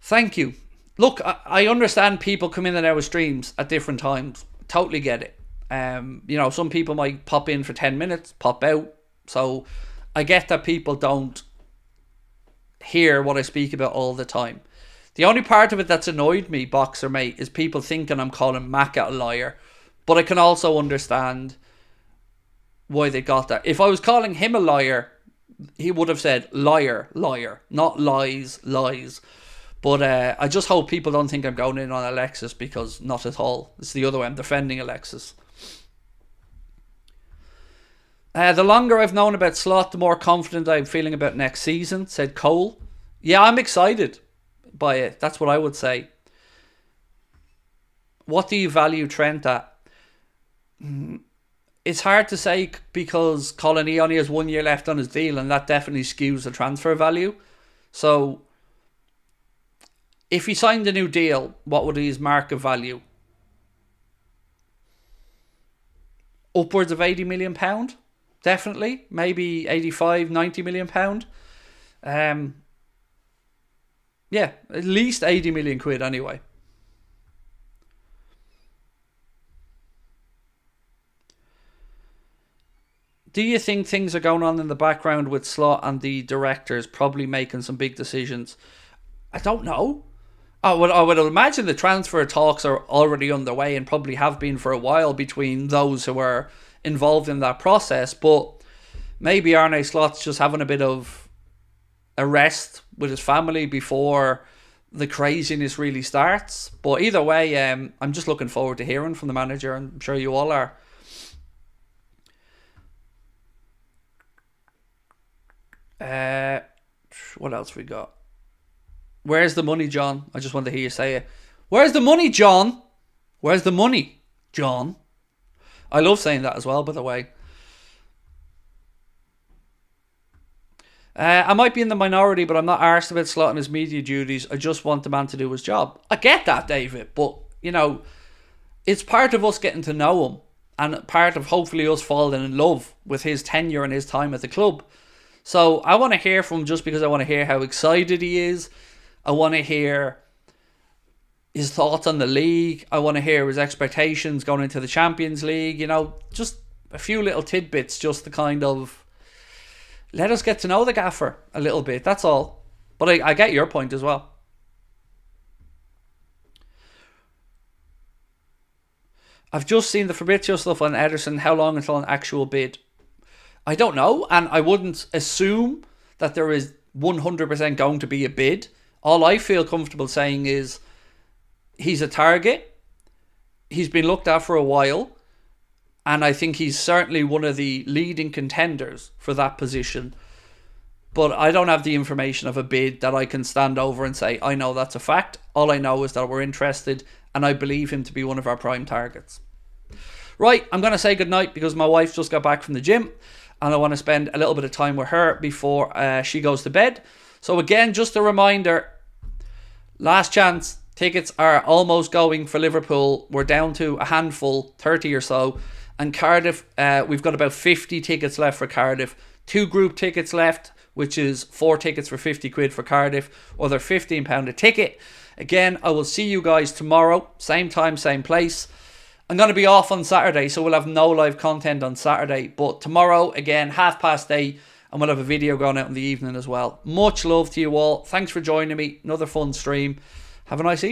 Speaker 1: Thank you. Look, I understand people come in and out of streams at different times. Totally get it. Some people might pop in for 10 minutes, pop out. So I get that people don't hear what I speak about all the time. The only part of it that's annoyed me, Boxer Mate, is people thinking I'm calling MACCA a liar. But I can also understand why they got that. If I was calling him a liar, he would have said liar, liar, not lies, lies. But I just hope people don't think I'm going in on Alexis, because not at all. It's the other way. I'm defending Alexis. The longer I've known about Slot, the more confident I'm feeling about next season, said Cole. Yeah, I'm excited by it. That's what I would say. What do you value Trent at? It's hard to say, because Colony only has 1 year left on his deal, and that definitely skews the transfer value. So if he signed a new deal, what would his market value? Upwards of £80 million? Definitely. Maybe 85, £90 million. At least 80 million quid anyway. Do you think things are going on in the background with Slot and the directors probably making some big decisions? I don't know. I would imagine the transfer talks are already underway and probably have been for a while between those who are involved in that process. But maybe Arne Slot's just having a bit of a rest with his family before the craziness really starts. But either way, I'm just looking forward to hearing from the manager, and I'm sure you all are. What else we got? Where's the money, John? I just want to hear you say it. Where's the money, John? Where's the money, John? I love saying that as well, by the way. I might be in the minority, but I'm not arsed about Slot and his media duties. I just want the man to do his job. I get that, David, but, you know, it's part of us getting to know him and part of hopefully us falling in love with his tenure and his time at the club. So I want to hear from him just because I want to hear how excited he is. I want to hear his thoughts on the league. I want to hear his expectations going into the Champions League. You know, just a few little tidbits just to kind of let us get to know the gaffer a little bit. That's all. But I get your point as well. I've just seen the Fabrizio stuff on Ederson. How long until an actual bid? I don't know, and I wouldn't assume that there is 100% going to be a bid. All I feel comfortable saying is he's a target. He's been looked at for a while, and I think he's certainly one of the leading contenders for that position. But I don't have the information of a bid that I can stand over and say, I know that's a fact. All I know is that we're interested, and I believe him to be one of our prime targets. Right, I'm going to say goodnight because my wife just got back from the gym, and I want to spend a little bit of time with her before she goes to bed. So again, just a reminder, last chance, tickets are almost going for Liverpool. We're down to a handful, 30 or so. And Cardiff, we've got about 50 tickets left for Cardiff. 2 group tickets left, which is 4 tickets for 50 quid for Cardiff, or they're £15 a ticket. Again, I will see you guys tomorrow, same time, same place. I'm going to be off on Saturday, so we'll have no live content on Saturday. But tomorrow, again, 8:30, and we'll have a video going out in the evening as well. Much love to you all. Thanks for joining me. Another fun stream. Have a nice evening.